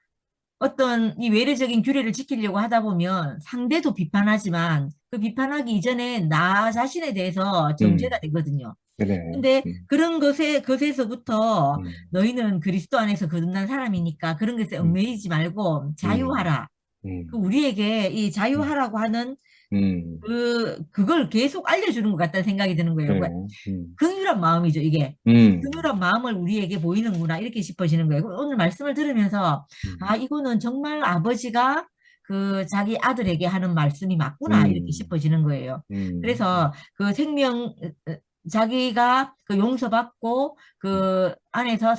어떤 이 외래적인 규례를 지키려고 하다 보면 상대도 비판하지만 그 비판하기 이전에 나 자신에 대해서 정죄가 되거든요. 그래. 근데 그런 것에서부터 너희는 그리스도 안에서 거듭난 사람이니까 그런 것에 얽매이지 말고 자유하라. 우리에게 이 자유하라고 하는 그걸 계속 알려주는 것 같다는 생각이 드는 거예요. 그래. 긍휼한 마음이죠, 이게. 긍휼한 마음을 우리에게 보이는구나, 이렇게 싶어지는 거예요. 오늘 말씀을 들으면서, 이거는 정말 아버지가 자기 아들에게 하는 말씀이 맞구나, 이렇게 싶어지는 거예요. 그래서 자기가 용서받고 안에서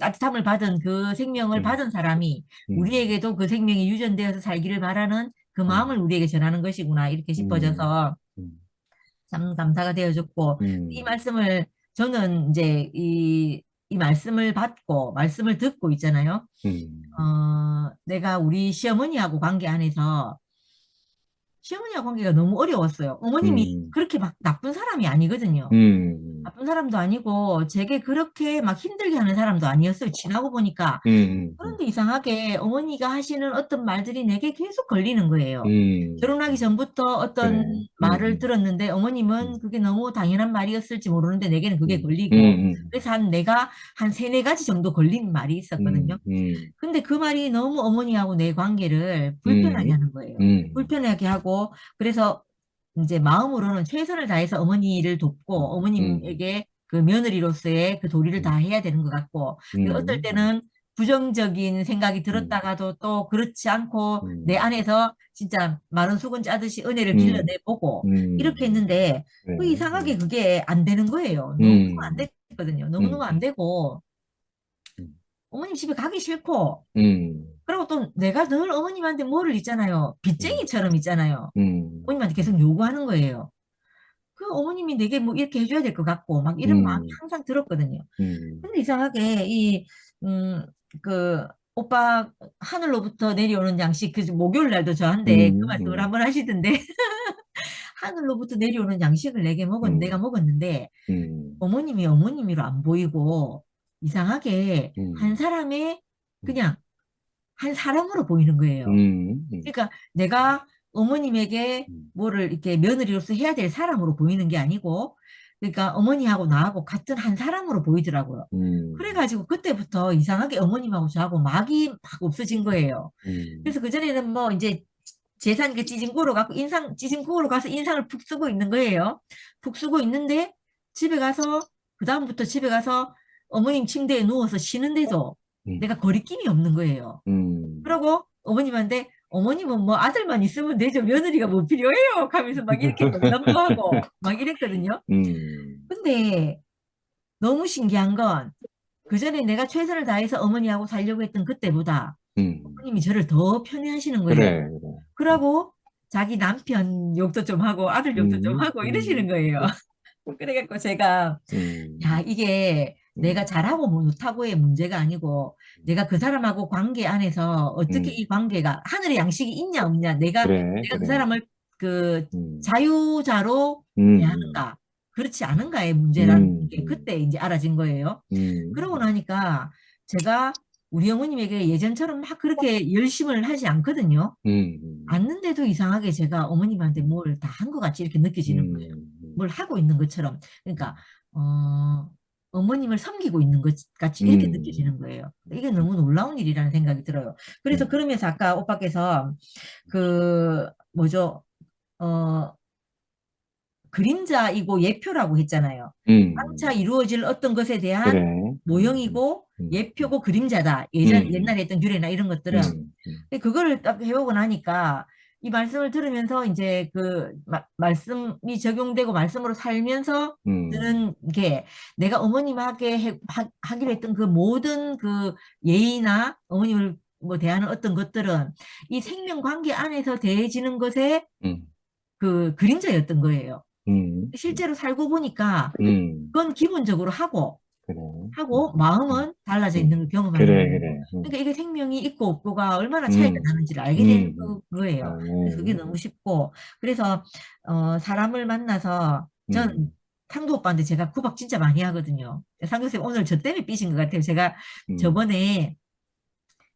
따뜻함을 받은 그 생명을 받은 사람이 우리에게도 그 생명이 유전되어서 살기를 바라는 그 마음을 우리에게 전하는 것이구나 이렇게 싶어져서 참 감사가 되어졌고 이 말씀을 저는 이제 이 말씀을 받고 말씀을 듣고 있잖아요. 내가 우리 시어머니하고 관계 안에서 시어머니와 관계가 너무 어려웠어요. 어머님이 그렇게 막 나쁜 사람이 아니거든요. 나쁜 사람도 아니고 제게 그렇게 막 힘들게 하는 사람도 아니었어요. 지나고 보니까. 그런데 이상하게 어머니가 하시는 어떤 말들이 내게 계속 걸리는 거예요. 결혼하기 전부터 어떤 그래. 말을 들었는데 어머님은 그게 너무 당연한 말이었을지 모르는데 내게는 그게 걸리고 그래서 내가 한 3-4가지 정도 걸린 말이 있었거든요. 근데 그 말이 너무 어머니하고 내 관계를 불편하게 하는 거예요. 불편하게 하고 그래서 이제 마음으로는 최선을 다해서 어머니를 돕고 어머님에게 그 며느리로서의 그 도리를 다 해야 되는 것 같고 어떨 때는 부정적인 생각이 들었다가도 또 그렇지 않고 내 안에서 진짜 마른 수건 짜듯이 은혜를 길러내보고 이렇게 했는데 이상하게 그게 안 되는 거예요. 너무너무 안 됐거든요. 너무너무 안 되고 어머님 집에 가기 싫고, 음, 그리고 또 내가 늘 어머님한테 뭐를 있잖아요. 빚쟁이처럼 있잖아요. 음, 어머님한테 계속 요구하는 거예요. 그 어머님이 내게 뭐 이렇게 해줘야 될 것 같고, 막 이런 마음이 음, 항상 들었거든요. 음, 근데 이상하게 음, 그, 오빠 하늘로부터 내려오는 양식, 그 목요일 날도 저한테 그 말씀을 음, 한번 하시던데, 하늘로부터 내려오는 양식을 내가 음, 먹었는데, 음, 어머님이 어머님으로 안 보이고, 이상하게 한 음, 사람의 음, 그냥 한 사람으로 보이는 거예요. 음, 그러니까 내가 어머님에게 뭐를 이렇게 며느리로서 해야 될 사람으로 보이는 게 아니고, 그러니까 어머니하고 나하고 같은 한 사람으로 보이더라고요. 그래가지고 그때부터 이상하게 어머님하고 저하고 막이 막 없어진 거예요. 그래서 그전에는 뭐 이제 재산 그 찌진구로 갖고 찌진구로 가서 인상을 푹 쓰고 있는 거예요. 푹 쓰고 있는데 집에 가서, 그다음부터 집에 가서 어머님 침대에 누워서 쉬는데도 내가 거리낌이 없는 거예요. 그러고 어머님한테 어머님은 뭐 아들만 있으면 되죠. 며느리가 뭐 필요해요. 하면서 막 이렇게 농담도 하고 막 이랬거든요. 근데 너무 신기한 건 그전에 내가 최선을 다해서 어머니하고 살려고 했던 그때보다 어머님이 저를 더 편애하시는 거예요. 그래, 그래. 그러고 자기 남편 욕도 좀 하고 아들 욕도 좀 하고 이러시는 거예요. 그래갖고 제가 야, 이게 내가 잘하고 못하고의 문제가 아니고 내가 그 사람하고 관계 안에서 어떻게 이 관계가 하늘의 양식이 있냐 없냐 그래, 내가 그 그래. 사람을 그 음, 자유자로 음, 대하는가 그렇지 않은가의 문제라는 게 음, 그때 이제 알아진 거예요. 그러고 나니까 제가 우리 어머님에게 예전처럼 막 그렇게 열심을 하지 않거든요. 음, 않는데도 이상하게 제가 어머님한테 뭘 다 한 것 같이 이렇게 느껴지는 거예요. 뭘 하고 있는 것처럼. 그러니까, 어머님을 섬기고 있는 것 같이 이렇게 느껴지는 거예요. 이게 너무 놀라운 일이라는 생각이 들어요. 그래서 그러면서 아까 오빠께서 그, 뭐죠, 어, 그림자이고 예표라고 했잖아요. 장차 이루어질 어떤 것에 대한 그래. 모형이고 예표고 그림자다. 옛날에 했던 유래나 이런 것들은. 근데 그거를 딱 해보고 나니까 이 말씀을 들으면서 이제 그 말씀이 적용되고 말씀으로 살면서 드는 게 내가 어머님에게 하기로 했던 그 모든 그 예의나 어머님을 뭐 대하는 어떤 것들은 이 생명 관계 안에서 대해지는 것에 그 그림자였던 거예요. 실제로 살고 보니까 그건 기본적으로 하고 그래. 마음은 달라져 있는 걸 경험하는 그래, 거예요. 그래. 그러니까 이게 생명이 있고 없고가 얼마나 차이가 나는지를 알게 되는 거예요. 그래서 그게 너무 쉽고 그래서 사람을 만나서 전 상도 오빠한테 제가 구박 진짜 많이 하거든요. 상도 쌤 오늘 저 때문에 삐진 것 같아요. 제가 저번에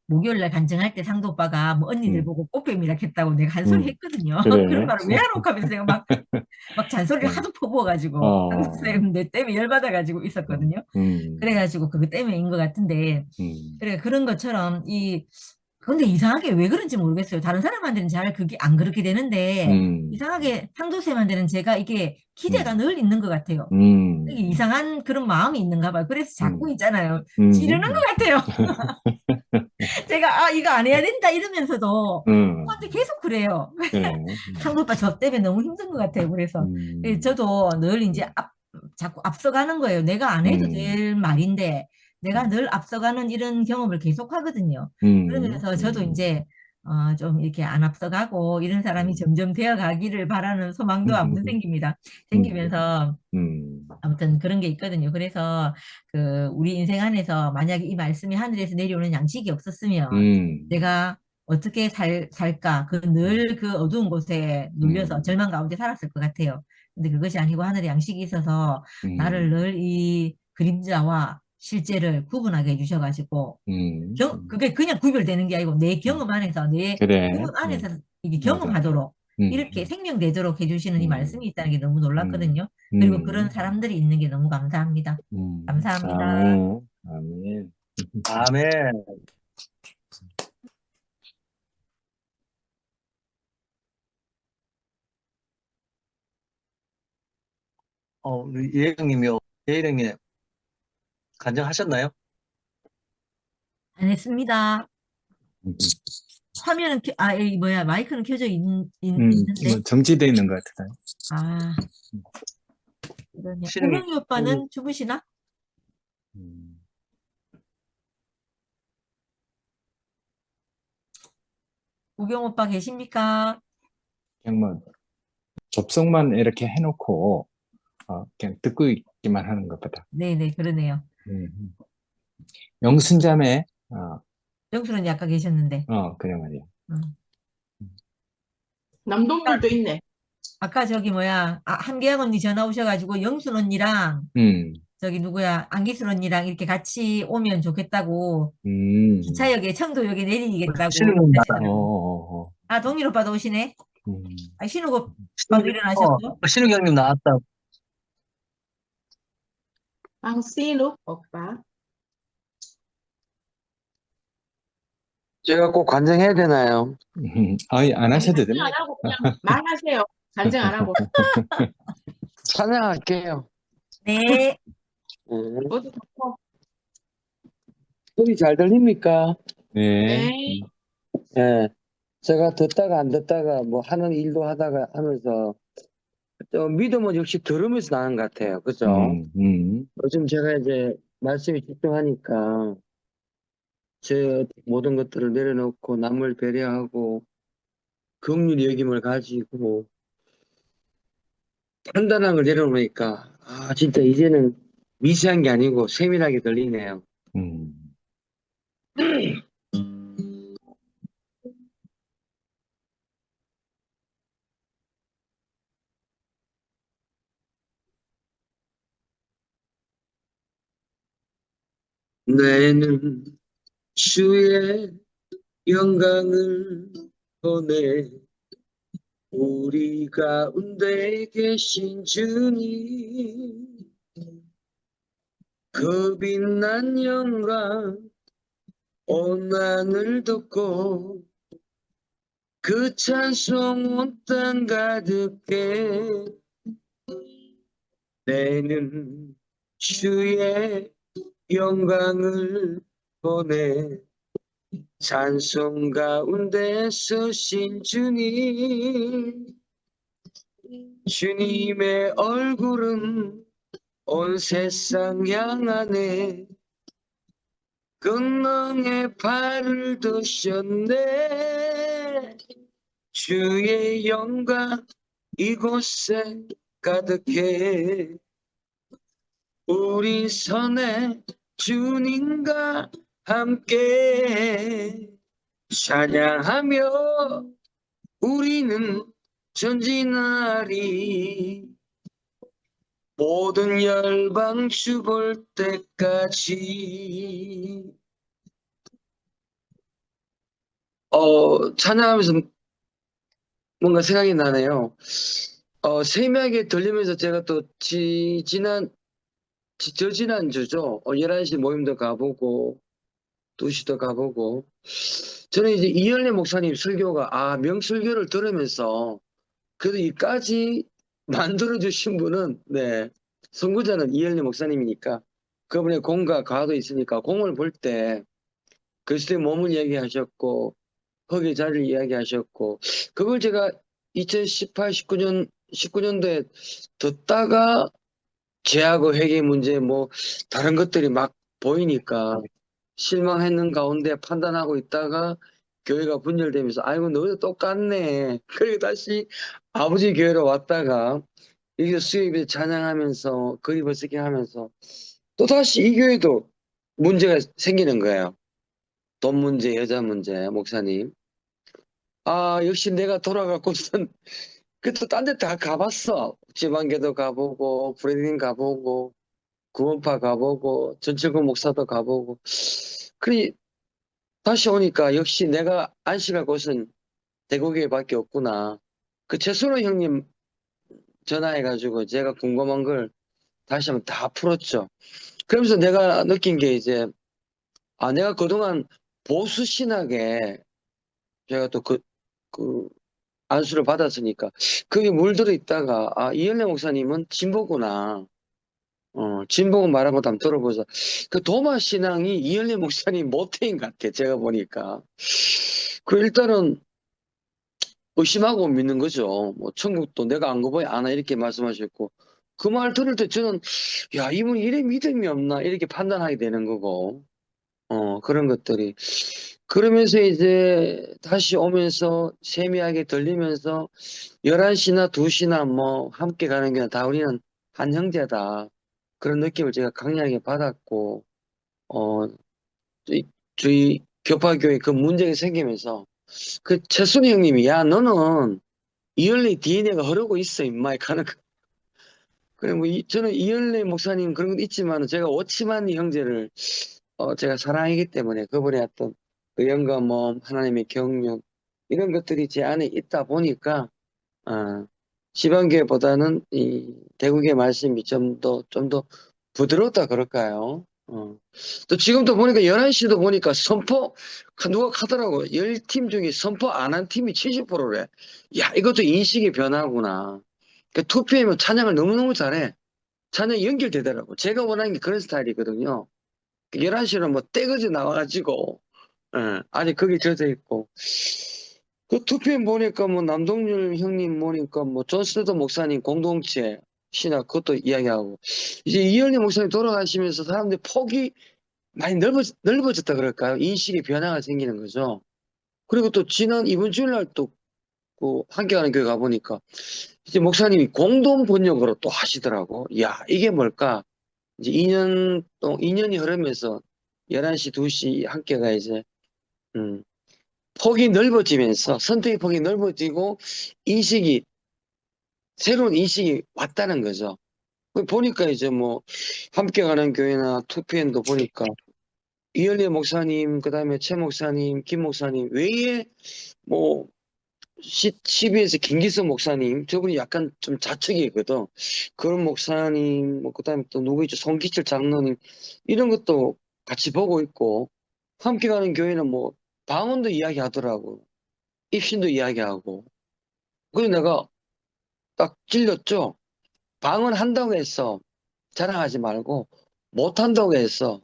목요일 날 간증할 때 상도 오빠가 뭐 언니들 보고 꽃뱀이라 했다고 내가 한 소리 했거든요. 그래. 그런 말을 왜 하노 하면서 내가 막 잔소리를 하도 퍼부어가지고 상도 쌤 내 때문에 열받아가지고 있었거든요. 그래가지고 그거 때문에인 것 같은데 그래 그런 것처럼 근데 이상하게 왜 그런지 모르겠어요. 다른 사람한테는 잘 그게 안 그렇게 되는데 이상하게 상도쌤한테는 제가 이게 기대가 늘 있는 것 같아요. 이게 이상한 그런 마음이 있는가 봐요. 그래서 자꾸 있잖아요. 지르는 것 같아요. 제가 이거 안 해야 된다 이러면서도 오빠한테 계속 그래요. 그래. 상도 오빠 저 때문에 너무 힘든 것 같아요. 그래서 저도 늘 이제 자꾸 앞서가는 거예요. 내가 안 해도 될 말인데 내가 늘 앞서가는 이런 경험을 계속 하거든요. 그러면서 저도 이제 좀 이렇게 안 앞서가고 이런 사람이 점점 되어 가기를 바라는 소망도 아무튼 생깁니다. 생기면서 아무튼 그런 게 있거든요. 그래서 그 우리 인생 안에서 만약에 이 말씀이 하늘에서 내려오는 양식이 없었으면 내가 어떻게 살까? 늘 그 어두운 곳에 눌려서 절망 가운데 살았을 것 같아요. 근데 그것이 아니고 하늘의 양식이 있어서 나를 늘 이 그림자와 실제를 구분하게 해주셔가지고 그게 그냥 구별되는 게 아니고 내 경험 안에서 내 그래. 구분 안에서 이게 맞아. 경험하도록 이렇게 생명되도록 해주시는 이 말씀이 있다는 게 너무 놀랐거든요. 그리고 그런 사람들이 있는 게 너무 감사합니다. 감사합니다. 아멘. 아멘. 아멘. 우리 예영님이요. 예영님 간증하셨나요? 안 했습니다. 화면은 마이크는 켜져 있는데 정지되어 있는 것 같아요. 그러네. 신흥이 우영이 오빠는 주무시나? 구경 오빠 계십니까? 그냥 뭐 접속만 이렇게 해놓고 그냥 듣고 있기만 하는 것보다. 네네, 그러네요. 영순자매, 영수는 아까 계셨는데. 그래 말이야. 남동들도 있네. 아까 저기 뭐야, 한계영 언니 전화 오셔가지고 영순 언니랑 저기 누구야, 안기순 언니랑 이렇게 같이 오면 좋겠다고 기차역에 청도역에 내리겠다고 신우는 하시더라고요. 동일 오빠도 오시네. 신우 오빠도 신우 일어나셨고. 신우 형님 나왔다. 방신욱 오빠. 제가 꼭 관장해야 되나요? 아니, 안 하셔도 간증 됩니다. 안 하고 그냥 말하세요. 간증 안 하고. 찬양할게요. 네. 모두 좋고. 소리 잘 들립니까? 네. 네. 예. 제가 듣다가 안 듣다가 뭐 하는 일도 하다가 하면서 믿음은 역시 들으면서 나는 것 같아요. 그죠? 요즘 제가 이제 말씀에 집중하니까 제 모든 것들을 내려놓고 남을 배려하고 긍휼히 여김을 가지고 판단한 걸 내려놓으니까 진짜 이제는 미세한 게 아니고 세밀하게 들리네요. 내는 주의 영광을 보내 우리 가운데 계신 주님 그 빛난 영광 온 하늘 덮고 그 찬송 온 땅 가득해 내는 주의 영광을 보내 찬송 가운데 서신 주님 주님의 얼굴은 온 세상 향하네 근능에 발을 드셨네 주의 영광 이곳에 가득해 우리 선에 주님과 함께 찬양하며 우리는 전진하리 모든 열방 죽을 때까지 찬양하면서 뭔가 생각이 나네요. 세미하게 들리면서 제가 또 저지난주죠. 11시 모임도 가보고 2시도 가보고 저는 이제 이현래 목사님 설교가 명설교를 들으면서 그래도 이까지 만들어주신 분은 선구자는 이현래 목사님이니까 그분의 공과 과도 있으니까 공을 볼 때 그리스도의 몸을 이야기하셨고 흙의 자리를 이야기하셨고 그걸 제가 2018, 19년도에 듣다가 죄하고 회개 문제 뭐 다른 것들이 막 보이니까 실망했는 가운데 판단하고 있다가 교회가 분열되면서 아이고 너희도 똑같네. 그리고 다시 아버지 교회로 왔다가 여기서 수요일에 찬양하면서 그리고 쓰게 하면서 또 다시 이 교회도 문제가 생기는 거예요. 돈 문제, 여자 문제, 목사님. 역시 내가 돌아가고선 그또 딴 데 다 가봤어. 지방교도 가보고 브레딩 가보고 구원파 가보고 전철국 목사도 가보고 그리 다시 오니까 역시 내가 안식할 곳은 대구교회밖에 없구나. 그 최순호 형님 전화해가지고 제가 궁금한 걸 다시 한번 다 풀었죠. 그러면서 내가 느낀 게 이제 내가 그동안 보수 신학에 제가 또 그 안수를 받았으니까 그게 물들어 있다가 이현래 목사님은 진보구나. 진보고 말한 것도 한번 들어보자. 그 도마 신앙이 이현래 목사님 모태인 것 같아. 제가 보니까. 일단은 의심하고 믿는 거죠. 뭐 천국도 내가 안 가봐야 아나 이렇게 말씀하셨고 그 말 들을 때 저는 이분 이래 믿음이 없나 이렇게 판단하게 되는 거고 그런 것들이 그러면서 이제 다시 오면서 세미하게 들리면서 11시나 2시나 뭐 함께 가는 게 다 우리는 한 형제다. 그런 느낌을 제가 강렬하게 받았고, 어, 저희 교파교회 그 문제가 생기면서 그 최순희 형님이 야, 너는 이열리 DNA가 흐르고 있어, 임마. 가는 거. 그래, 뭐, 저는 이열리 목사님 그런 것도 있지만 제가 오치만 형제를 제가 사랑하기 때문에 그분의 어떤 그 영감, 뭐, 하나님의 경륜, 이런 것들이 제 안에 있다 보니까, 지방교회보다는 이 대구교회 말씀이 좀 더 부드럽다 그럴까요? 또 지금도 보니까 11시도 보니까 선포, 누가 하더라고. 10팀 중에 선포 안 한 팀이 70%래. 야, 이것도 인식의 변화구나. 그 2PM은 찬양을 너무너무 잘해. 찬양이 연결되더라고. 제가 원하는 게 그런 스타일이거든요. 11시로 뭐 떼거지 나와가지고, 아직 거기 젖어 있고. 그 투표에 보니까 뭐 남동률 형님 보니까 뭐 존스도 목사님 공동체 신학 그것도 이야기하고, 이제 이현리 목사님 돌아가시면서 사람들이 폭이 많이 넓어졌다 그럴까요? 인식의 변화가 생기는 거죠. 그리고 또 지난 이번 주일날 또 그 함께하는 교회 가보니까 이제 목사님이 공동 번역으로 또 하시더라고. 야, 이게 뭘까? 이제 2년이 흐르면서 11시, 2시 학교가 이제, 폭이 넓어지면서, 선택의 폭이 넓어지고, 새로운 인식이 왔다는 거죠. 보니까 이제 뭐, 함께 가는 교회나 2PN도 보니까, 이현리 목사님, 그 다음에 최 목사님, 김 목사님 외에, 뭐, CBS 김기성 목사님, 저분이 약간 좀 자측이거든. 그런 목사님, 뭐, 그 다음에 또 누구 있죠? 송기철 장로님, 이런 것도 같이 보고 있고, 함께 가는 교회는 뭐, 방언도 이야기하더라고. 입신도 이야기하고. 그래서 내가 딱 찔렸죠? 방언 한다고 해서 자랑하지 말고, 못한다고 해서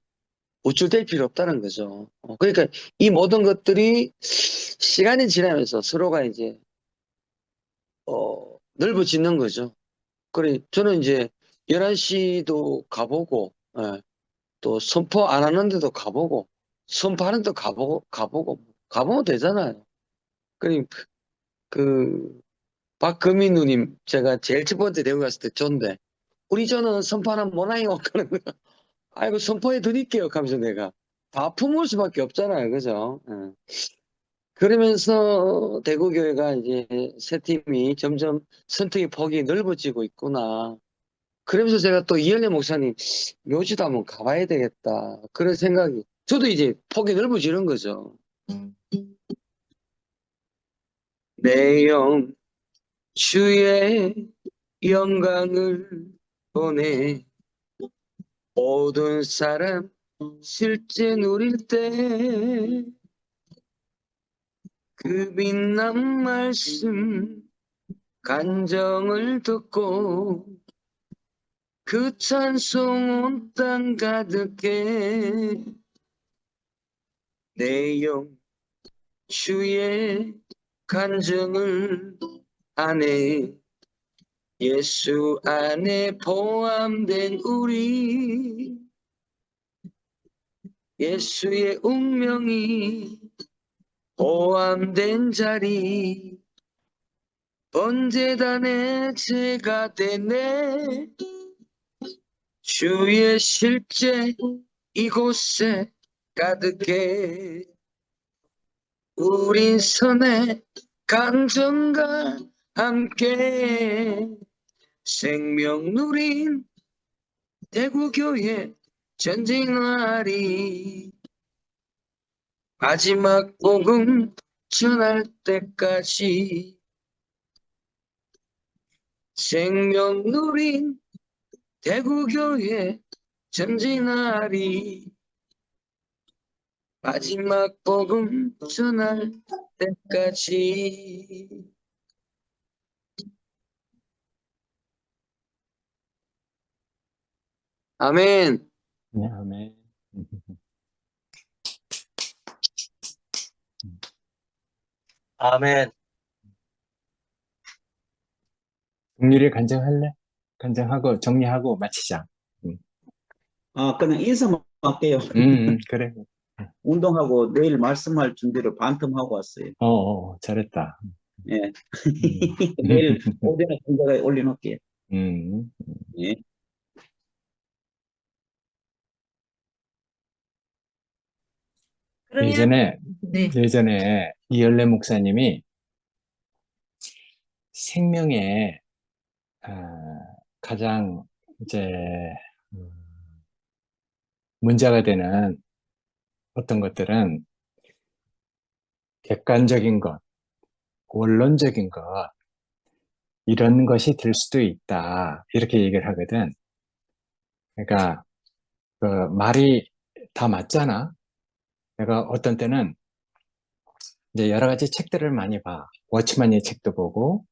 우쭐댈 필요 없다는 거죠. 그러니까 이 모든 것들이 시간이 지나면서 서로가 이제, 넓어지는 거죠. 그래, 저는 이제 11시도 가보고, 또 선포 안 하는데도 가보고, 선포하는 데도 가보면 되잖아요. 그럼, 박금희 누님, 제가 제일 첫 번째 대구 갔을 때 전데, 우리 저는 선포하는 모나이가 없는 거야. 아이고, 선포해 드릴게요. 하면서 내가. 다 품을 수밖에 없잖아요. 그죠? 그러면서 대구교회가 이제 새 팀이 점점 선택의 폭이 넓어지고 있구나. 그러면서 제가 또 이현래 목사님 묘지도 한번 가봐야 되겠다. 그런 생각이. 저도 이제 폭이 넓어지는 거죠. 내 영 주의 영광을 보내 모든 사람 실제 누릴 때 그 빛난 말씀 간정을 듣고 그 찬송 온 땅 가득해 내 영 주의 간증을 안에 예수 안에 포함된 우리 예수의 운명이 포함된 자리 번제단의 제가 되네 주의 실제 이곳에 가득해 우린 선의 간증과 함께 생명 누린 대구교회 전쟁하리 마지막 복음 전할 때까지 생명 누린 대구교회 전진하리 마지막 복음 전할 때까지. 아멘. 네, 아멘. 아멘. 국률이 간증할래? 간증하고 정리하고 마치자. 그냥 인사만 할게요. 그래. 운동하고 내일 말씀할 준비를 반틈하고 왔어요. 잘했다. 예. 내일 오전에 제가 올려놓을게요. 예. 그러면 예전에, 네. 예전에 이열래 목사님이 생명에, 가장 이제, 음, 문제가 되는 어떤 것들은 객관적인 것, 원론적인 것, 이런 것이 될 수도 있다. 이렇게 얘기를 하거든. 그러니까, 그 말이 다 맞잖아. 내가 어떤 때는 이제 여러 가지 책들을 많이 봐. 워치만의 책도 보고,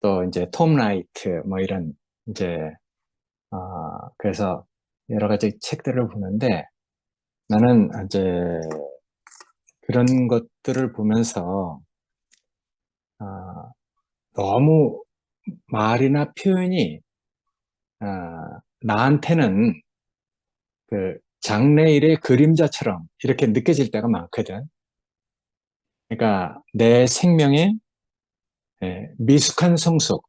또 이제 톰 라이트, 뭐 이런, 이제, 그래서 여러 가지 책들을 보는데, 나는 이제 그런 것들을 보면서, 너무 말이나 표현이, 나한테는 그 장래일의 그림자처럼 이렇게 느껴질 때가 많거든. 그러니까 내 생명의 미숙한 성숙,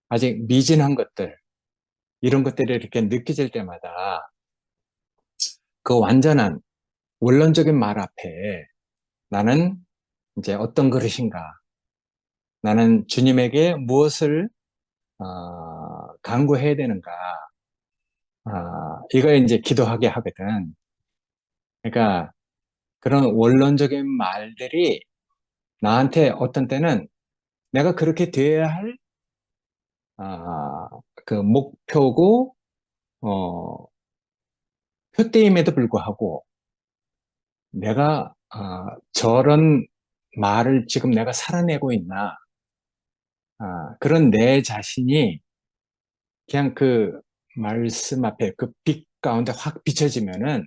아직 미진한 것들, 이런 것들이 이렇게 느껴질 때마다 그 완전한 원론적인 말 앞에 나는 이제 어떤 그릇인가, 나는 주님에게 무엇을 간구해야 되는가, 이걸 이제 기도하게 하거든. 그러니까 그런 원론적인 말들이 나한테 어떤 때는 내가 그렇게 돼야 할 그 목표고 표대임에도 불구하고 내가 저런 말을 지금 내가 살아내고 있나, 그런 내 자신이 그냥 그 말씀 앞에 그 빛 가운데 확 비춰지면은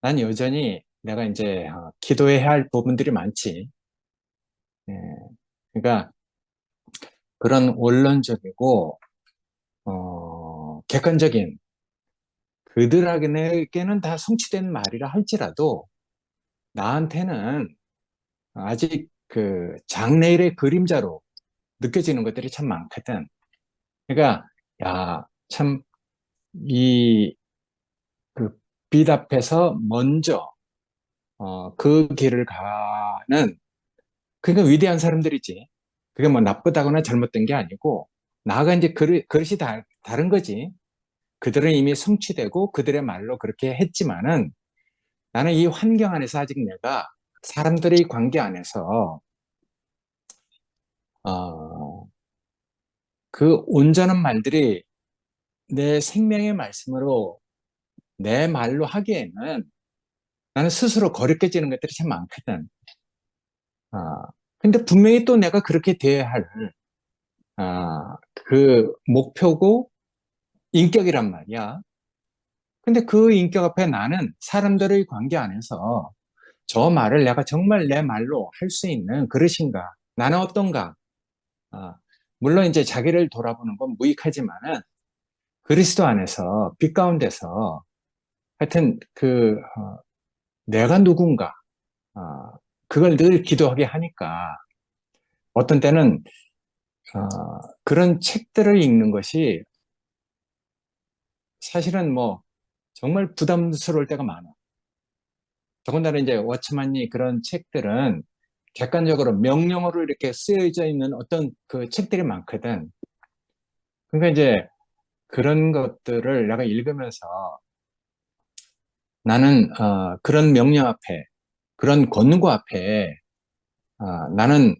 난 여전히 내가 이제 기도해야 할 부분들이 많지. 예, 그러니까 그런 원론적이고 객관적인 그들에게는 다 성취된 말이라 할지라도 나한테는 아직 그 장래일의 그림자로 느껴지는 것들이 참 많거든. 그러니까 야, 참 이 그 빛 앞에서 먼저 그 길을 가는 그러니까 위대한 사람들이지. 그게 뭐 나쁘다거나 잘못된 게 아니고 나가 이제 그릇이 다른 거지. 그들은 이미 성취되고 그들의 말로 그렇게 했지만은 나는 이 환경 안에서 아직 내가 사람들의 관계 안에서 그 온전한 말들이 내 생명의 말씀으로 내 말로 하기에는 나는 스스로 거리껴지는 것들이 참 많거든. 근데 분명히 또 내가 그렇게 돼야 할, 그 목표고 인격이란 말이야. 근데 그 인격 앞에 나는 사람들의 관계 안에서 저 말을 내가 정말 내 말로 할 수 있는 그릇인가? 나는 어떤가? 아, 물론 이제 자기를 돌아보는 건 무익하지만은 그리스도 안에서 빛 가운데서 하여튼 내가 누군가 그걸 늘 기도하게 하니까 어떤 때는 그런 책들을 읽는 것이 사실은 뭐 정말 부담스러울 때가 많아. 더군다나 이제 워치만이 그런 책들은 객관적으로 명령어로 이렇게 쓰여져 있는 어떤 그 책들이 많거든. 그러니까 이제 그런 것들을 내가 읽으면서 나는 그런 명령 앞에, 그런 권고 앞에 나는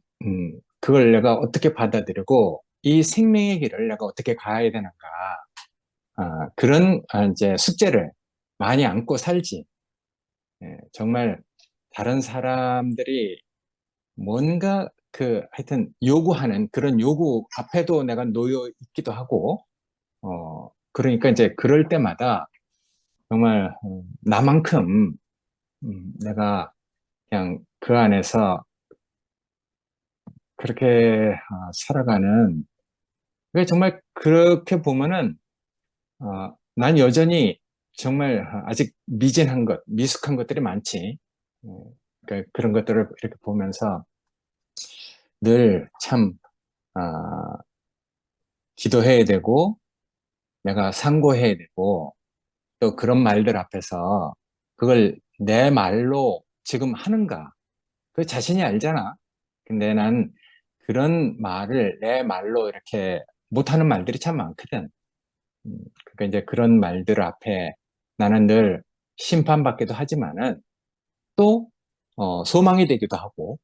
그걸 내가 어떻게 받아들이고 이 생명의 길을 내가 어떻게 가야 되는가, 그런 이제 숙제를 많이 안고 살지. 예, 정말 다른 사람들이 뭔가 하여튼 요구하는 그런 요구 앞에도 내가 놓여 있기도 하고, 그러니까 이제 그럴 때마다 정말 나만큼 내가 그냥 그 안에서 그렇게 살아가는, 그게 정말 그렇게 보면은 난 여전히 정말 아직 미진한 것, 미숙한 것들이 많지. 그러니까 그런 것들을 이렇게 보면서 늘 참, 기도해야 되고, 내가 상고해야 되고, 또 그런 말들 앞에서 그걸 내 말로 지금 하는가? 그 자신이 알잖아. 근데 난 그런 말을 내 말로 이렇게 못하는 말들이 참 많거든. 그러니까 이제 그런 말들 앞에 나는 늘 심판받기도 하지만은 또 소망이 되기도 하고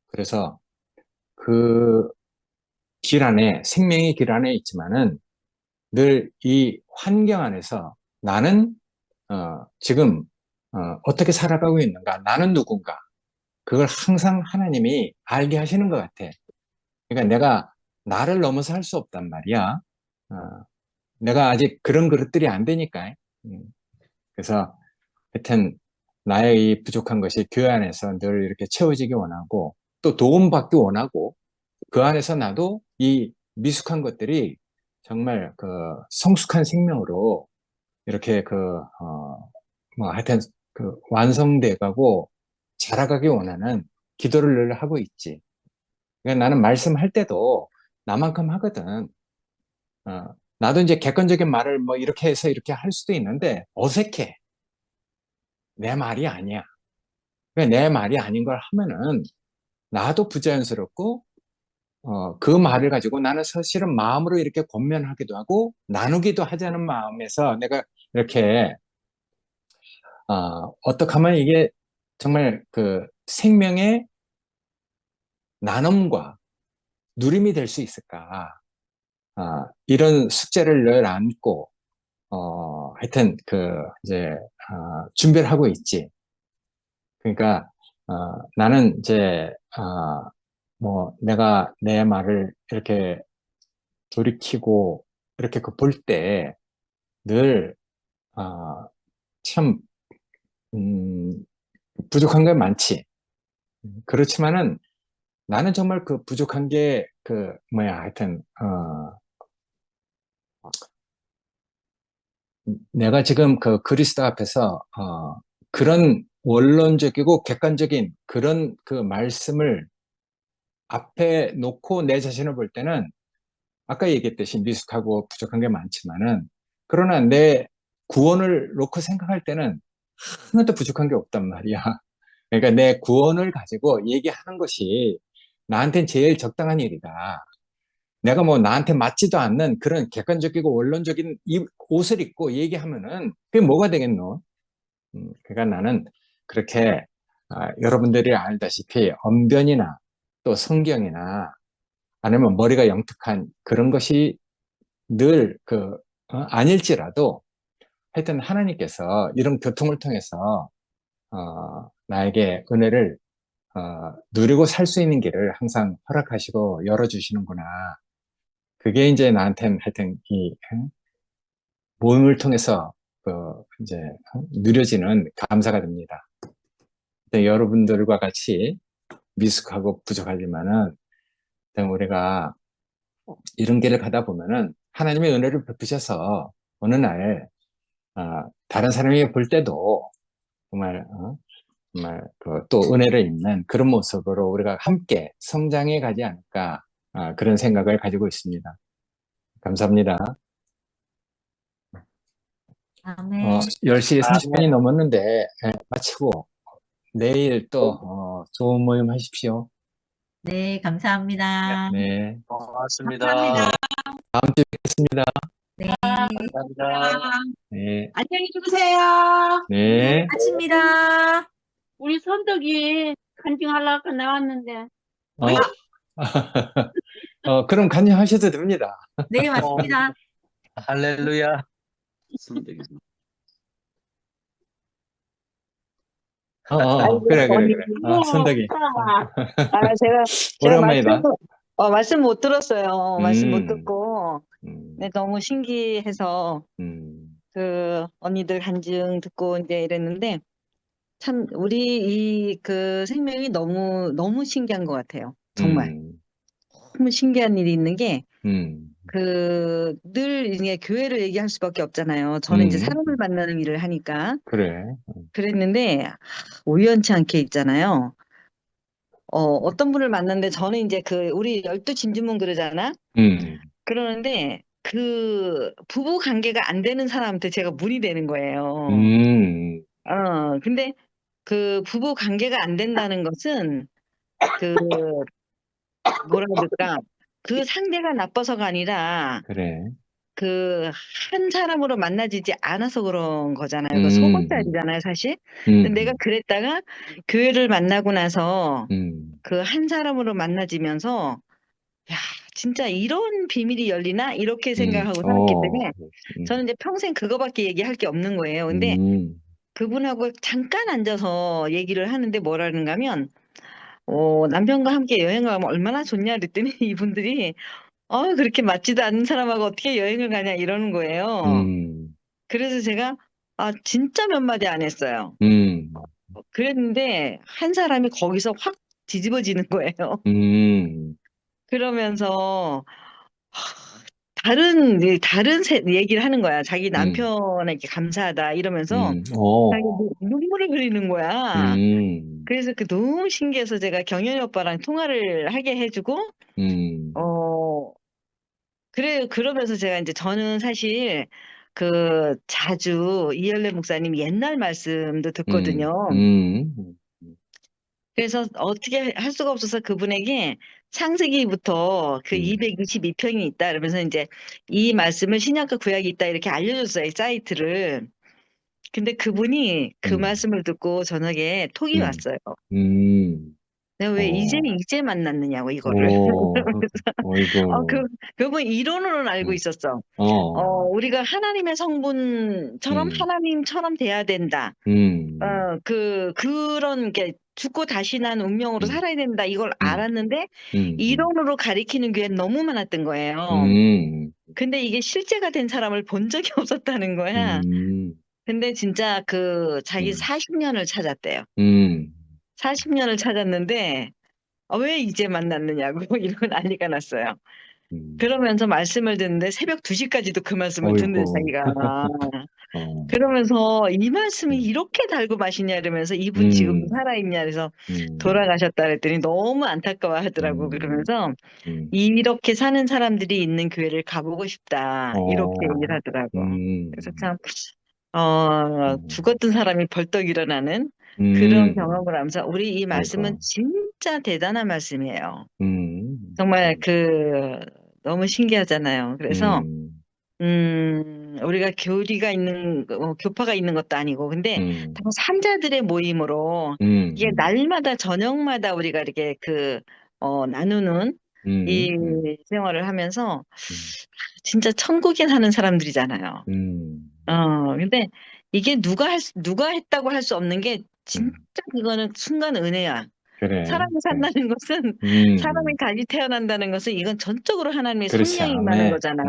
그래서 그 길 안에 생명의 길 안에 있지만은 늘 이 환경 안에서 나는 지금 어떻게 살아가고 있는가? 나는 누군가? 그걸 항상 하나님이 알게 하시는 것 같아. 그러니까 내가 나를 넘어서 할 수 없단 말이야. 어, 내가 아직 그런 그릇들이 안 되니까. 그래서 하여튼 나의 이 부족한 것이 교회 안에서 늘 이렇게 채워지기 원하고 또 도움받기 원하고 그 안에서 나도 이 미숙한 것들이 정말 그 성숙한 생명으로 이렇게 뭐 하여튼 그 완성돼 가고 자라가기 원하는 기도를 늘 하고 있지. 그러니까 나는 말씀할 때도 나만큼 하거든. 나도 이제 객관적인 말을 뭐 이렇게 해서 이렇게 할 수도 있는데 어색해. 내 말이 아니야. 그러니까 내 말이 아닌 걸 하면은 나도 부자연스럽고 그 말을 가지고 나는 사실은 마음으로 이렇게 권면하기도 하고 나누기도 하자는 마음에서 내가 이렇게 어떻게 하면 이게 정말 그 생명의 나눔과 누림이 될 수 있을까? 이런 숙제를 늘 안고 하여튼 이제 준비를 하고 있지. 그러니까 나는 이제 뭐 내가 내 말을 이렇게 돌이키고 이렇게 볼 때 늘 참 부족한 게 많지. 그렇지만은 나는 정말 그 부족한 게 뭐야 하여튼 내가 지금 그 그리스도 앞에서 그런 원론적이고 객관적인 그런 그 말씀을 앞에 놓고 내 자신을 볼 때는 아까 얘기했듯이 미숙하고 부족한 게 많지만은 그러나 내 구원을 놓고 생각할 때는 하나도 부족한 게 없단 말이야. 그러니까 내 구원을 가지고 얘기하는 것이 나한테는 제일 적당한 일이다. 내가 뭐 나한테 맞지도 않는 그런 객관적이고 원론적인 옷을 입고 얘기하면은 그게 뭐가 되겠노? 그러니까 나는 그렇게 여러분들이 알다시피 언변이나 또 성경이나 아니면 머리가 영특한 그런 것이 늘 아닐지라도 하여튼 하나님께서 이런 교통을 통해서 나에게 은혜를 누리고 살 수 있는 길을 항상 허락하시고 열어주시는구나. 그게 이제 나한테는 하여튼 이 모임을 통해서 이제 누려지는 감사가 됩니다. 여러분들과 같이 미숙하고 부족하지만은 우리가 이런 길을 가다 보면은 하나님의 은혜를 베푸셔서 어느 날 다른 사람이 볼 때도 정말 또 은혜를 입는 그런 모습으로 우리가 함께 성장해 가지 않을까 그런 생각을 가지고 있습니다. 감사합니다. 아멘. 10시 30분이 넘었는데 마치고 내일 또 좋은 모임 하십시오. 네, 감사합니다. 네, 고맙습니다. 감사합니다. 다음 주에 뵙겠습니다. 네, 감사합니다. 네, 안녕히 주무세요. 네. 마칩니다. 우리 선덕이 간증하려고 나왔는데. 그럼 간증하셔도 됩니다. 네, 맞습니다. 할렐루야. 그래. 선덕이. 제가 오랜만이다. 말씀 못 들었어요. 말씀 못 음. 듣고, 네, 너무 신기해서, 그 언니들 간증 듣고 이제 이랬는데, 참, 우리 그 생명이 너무 신기한 것 같아요. 정말. 너무 신기한 일이 있는 게, 늘 이제 교회를 얘기할 수밖에 없잖아요. 저는 이제 사람을 만나는 일을 하니까. 그래. 그랬는데, 우연치 않게 있잖아요. 어떤 분을 만났는데 저는 이제 우리 12진주문 그러잖아? 그러는데 부부 관계가 안 되는 사람한테 제가 문의되는 거예요. 근데 부부 관계가 안 된다는 것은 그 뭐라 그럴까? 그 상대가 나빠서가 아니라 그래. 한 사람으로 만나지지 않아서 그런 거잖아요. 그 속옷살이잖아요, 사실. 근데 내가 그랬다가 교회를 만나고 나서 한 사람으로 만나지면서 야, 진짜 이런 비밀이 열리나? 이렇게 생각하고 살았기 때문에 저는 이제 평생 그거밖에 얘기할 게 없는 거예요. 근데 그분하고 잠깐 앉아서 얘기를 하는데 뭐라는가 하면 남편과 함께 여행을 가면 얼마나 좋냐 그랬더니 이분들이 그렇게 맞지도 않는 사람하고 어떻게 여행을 가냐 이러는 거예요. 그래서 제가 진짜 몇 마디 안 했어요. 그랬는데 한 사람이 거기서 확 뒤집어지는 거예요. 그러면서 다른 얘기를 하는 거야. 자기 남편에게 감사하다 이러면서 자기 눈물을 흘리는 거야. 그래서 너무 신기해서 제가 경연이 오빠랑 통화를 하게 해주고 그러면서 제가 이제 저는 사실 자주 이열래 목사님 옛날 말씀도 듣거든요. 그래서 어떻게 할 수가 없어서 그분에게 창세기부터 222평이 있다 그러면서 이제 이 말씀을 신약과 구약이 있다 이렇게 알려줬어요, 사이트를. 근데 그분이 그 말씀을 듣고 저녁에 톡이 왔어요. 내가 왜 이제 만났느냐고 이거를. 그래서 어이구. 그분 이론으로는 알고 있었어. 우리가 하나님의 성분처럼 하나님처럼 돼야 된다. 그런 게 죽고 다시 난 운명으로 살아야 된다. 이걸 알았는데 이론으로 가리키는 교회는 너무 많았던 거예요. 근데 이게 실제가 된 사람을 본 적이 없었다는 거야. 근데 진짜 자기 40년을 찾았대요. 40년을 찾았는데 왜 이제 만났느냐고 이런 난리가 났어요. 그러면서 말씀을 듣는데 새벽 2시까지도 그 말씀을 듣는 자기가. 그러면서 이 말씀이 이렇게 달고 마시냐 이러면서 이분 지금도 살아있냐 그래서 돌아가셨다 그랬더니 너무 안타까워 하더라고. 그러면서 이렇게 사는 사람들이 있는 교회를 가보고 싶다 이렇게 얘기를 하더라고. 그래서 참 죽었던 사람이 벌떡 일어나는 그런 경험을 하면서 우리 이 말씀은 진짜 대단한 말씀이에요. 정말 너무 신기하잖아요. 그래서 우리가 교파가 있는 것도 아니고 근데 다 산자들의 모임으로 이게 날마다 저녁마다 우리가 이렇게 나누는 이 생활을 하면서 진짜 천국에 사는 사람들이잖아요. 근데 이게 누가 했다고 할 수 없는 게 진짜 이거는 순간 은혜야. 그래. 사람이 산다는 것은 사람이 다시 태어난다는 것은 이건 전적으로 하나님의 그렇지. 성령이 임하는 아멘. 거잖아.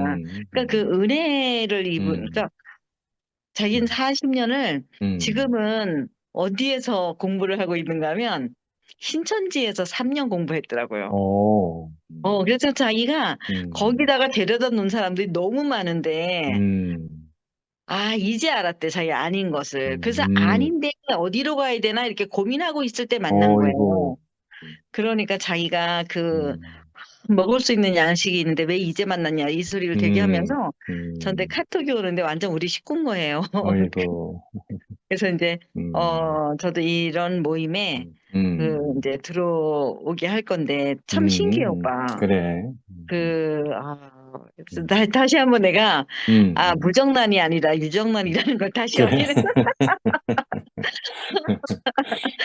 그러니까 그 은혜를 그러니까 자기는 40년을 지금은 어디에서 공부를 하고 있는가 하면 신천지에서 3년 공부했더라고요. 그래서 자기가 거기다가 데려다 놓은 사람들이 너무 많은데 이제 알았대, 자기 아닌 것을. 그래서 아닌데 어디로 가야 되나 이렇게 고민하고 있을 때 만난 거예요. 그러니까 자기가 먹을 수 있는 양식이 있는데 왜 이제 만났냐 이 소리를 되게 하면서 저한테 카톡이 오는데 완전 우리 식구인 거예요. 그래서 이제 저도 이런 모임에 이제 들어오게 할 건데 참 신기해 오빠. 그래. 그래서 다시 한번 내가 무정란이 아니라 유정란이라는 걸 다시 그래. 확인해서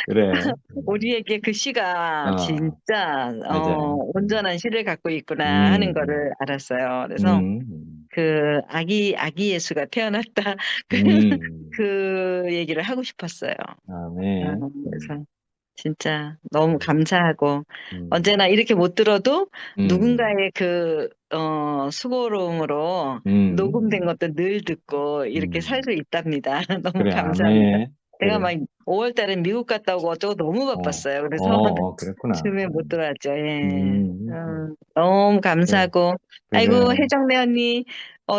그래. 우리에게 그 시가 진짜 맞아. 온전한 시를 갖고 있구나 하는 거를 알았어요. 그래서 아기 예수가 태어났다 그 얘기를 하고 싶었어요. 아멘. 그래서 진짜 너무 감사하고 언제나 이렇게 못 들어도 누군가의 수고로움으로 녹음된 것도 늘 듣고 이렇게 살 수 있답니다. 너무 그래, 감사합니다. 아멘. 제가 그래. 막 5월 달에 미국 갔다 오고 어쩌고 너무 바빴어요. 그래서 그랬구나. 줌에 못 들어왔죠. 예. 음, 너무 그래, 감사하고. 아이고, 그래. 혜정네 언니,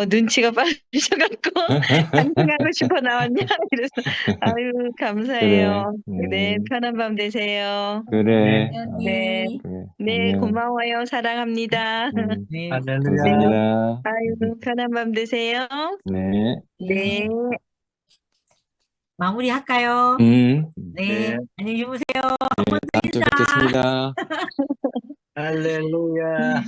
눈치가 빠르셔갖고, 당신하고 싶어 나왔냐? 이래서, 아유, 그래. 감사해요. 네, 편한 밤 되세요. 그래. 네, 네, 언니. 그래. 네, 안녕. 고마워요. 사랑합니다. 네, 할렐루야. 감사합니다. 아유, 편한 밤 되세요. 네. 네. 마무리할까요? 네. 네, 안녕히 주무세요. 다음 주에 뵙겠습니다. 할렐루야.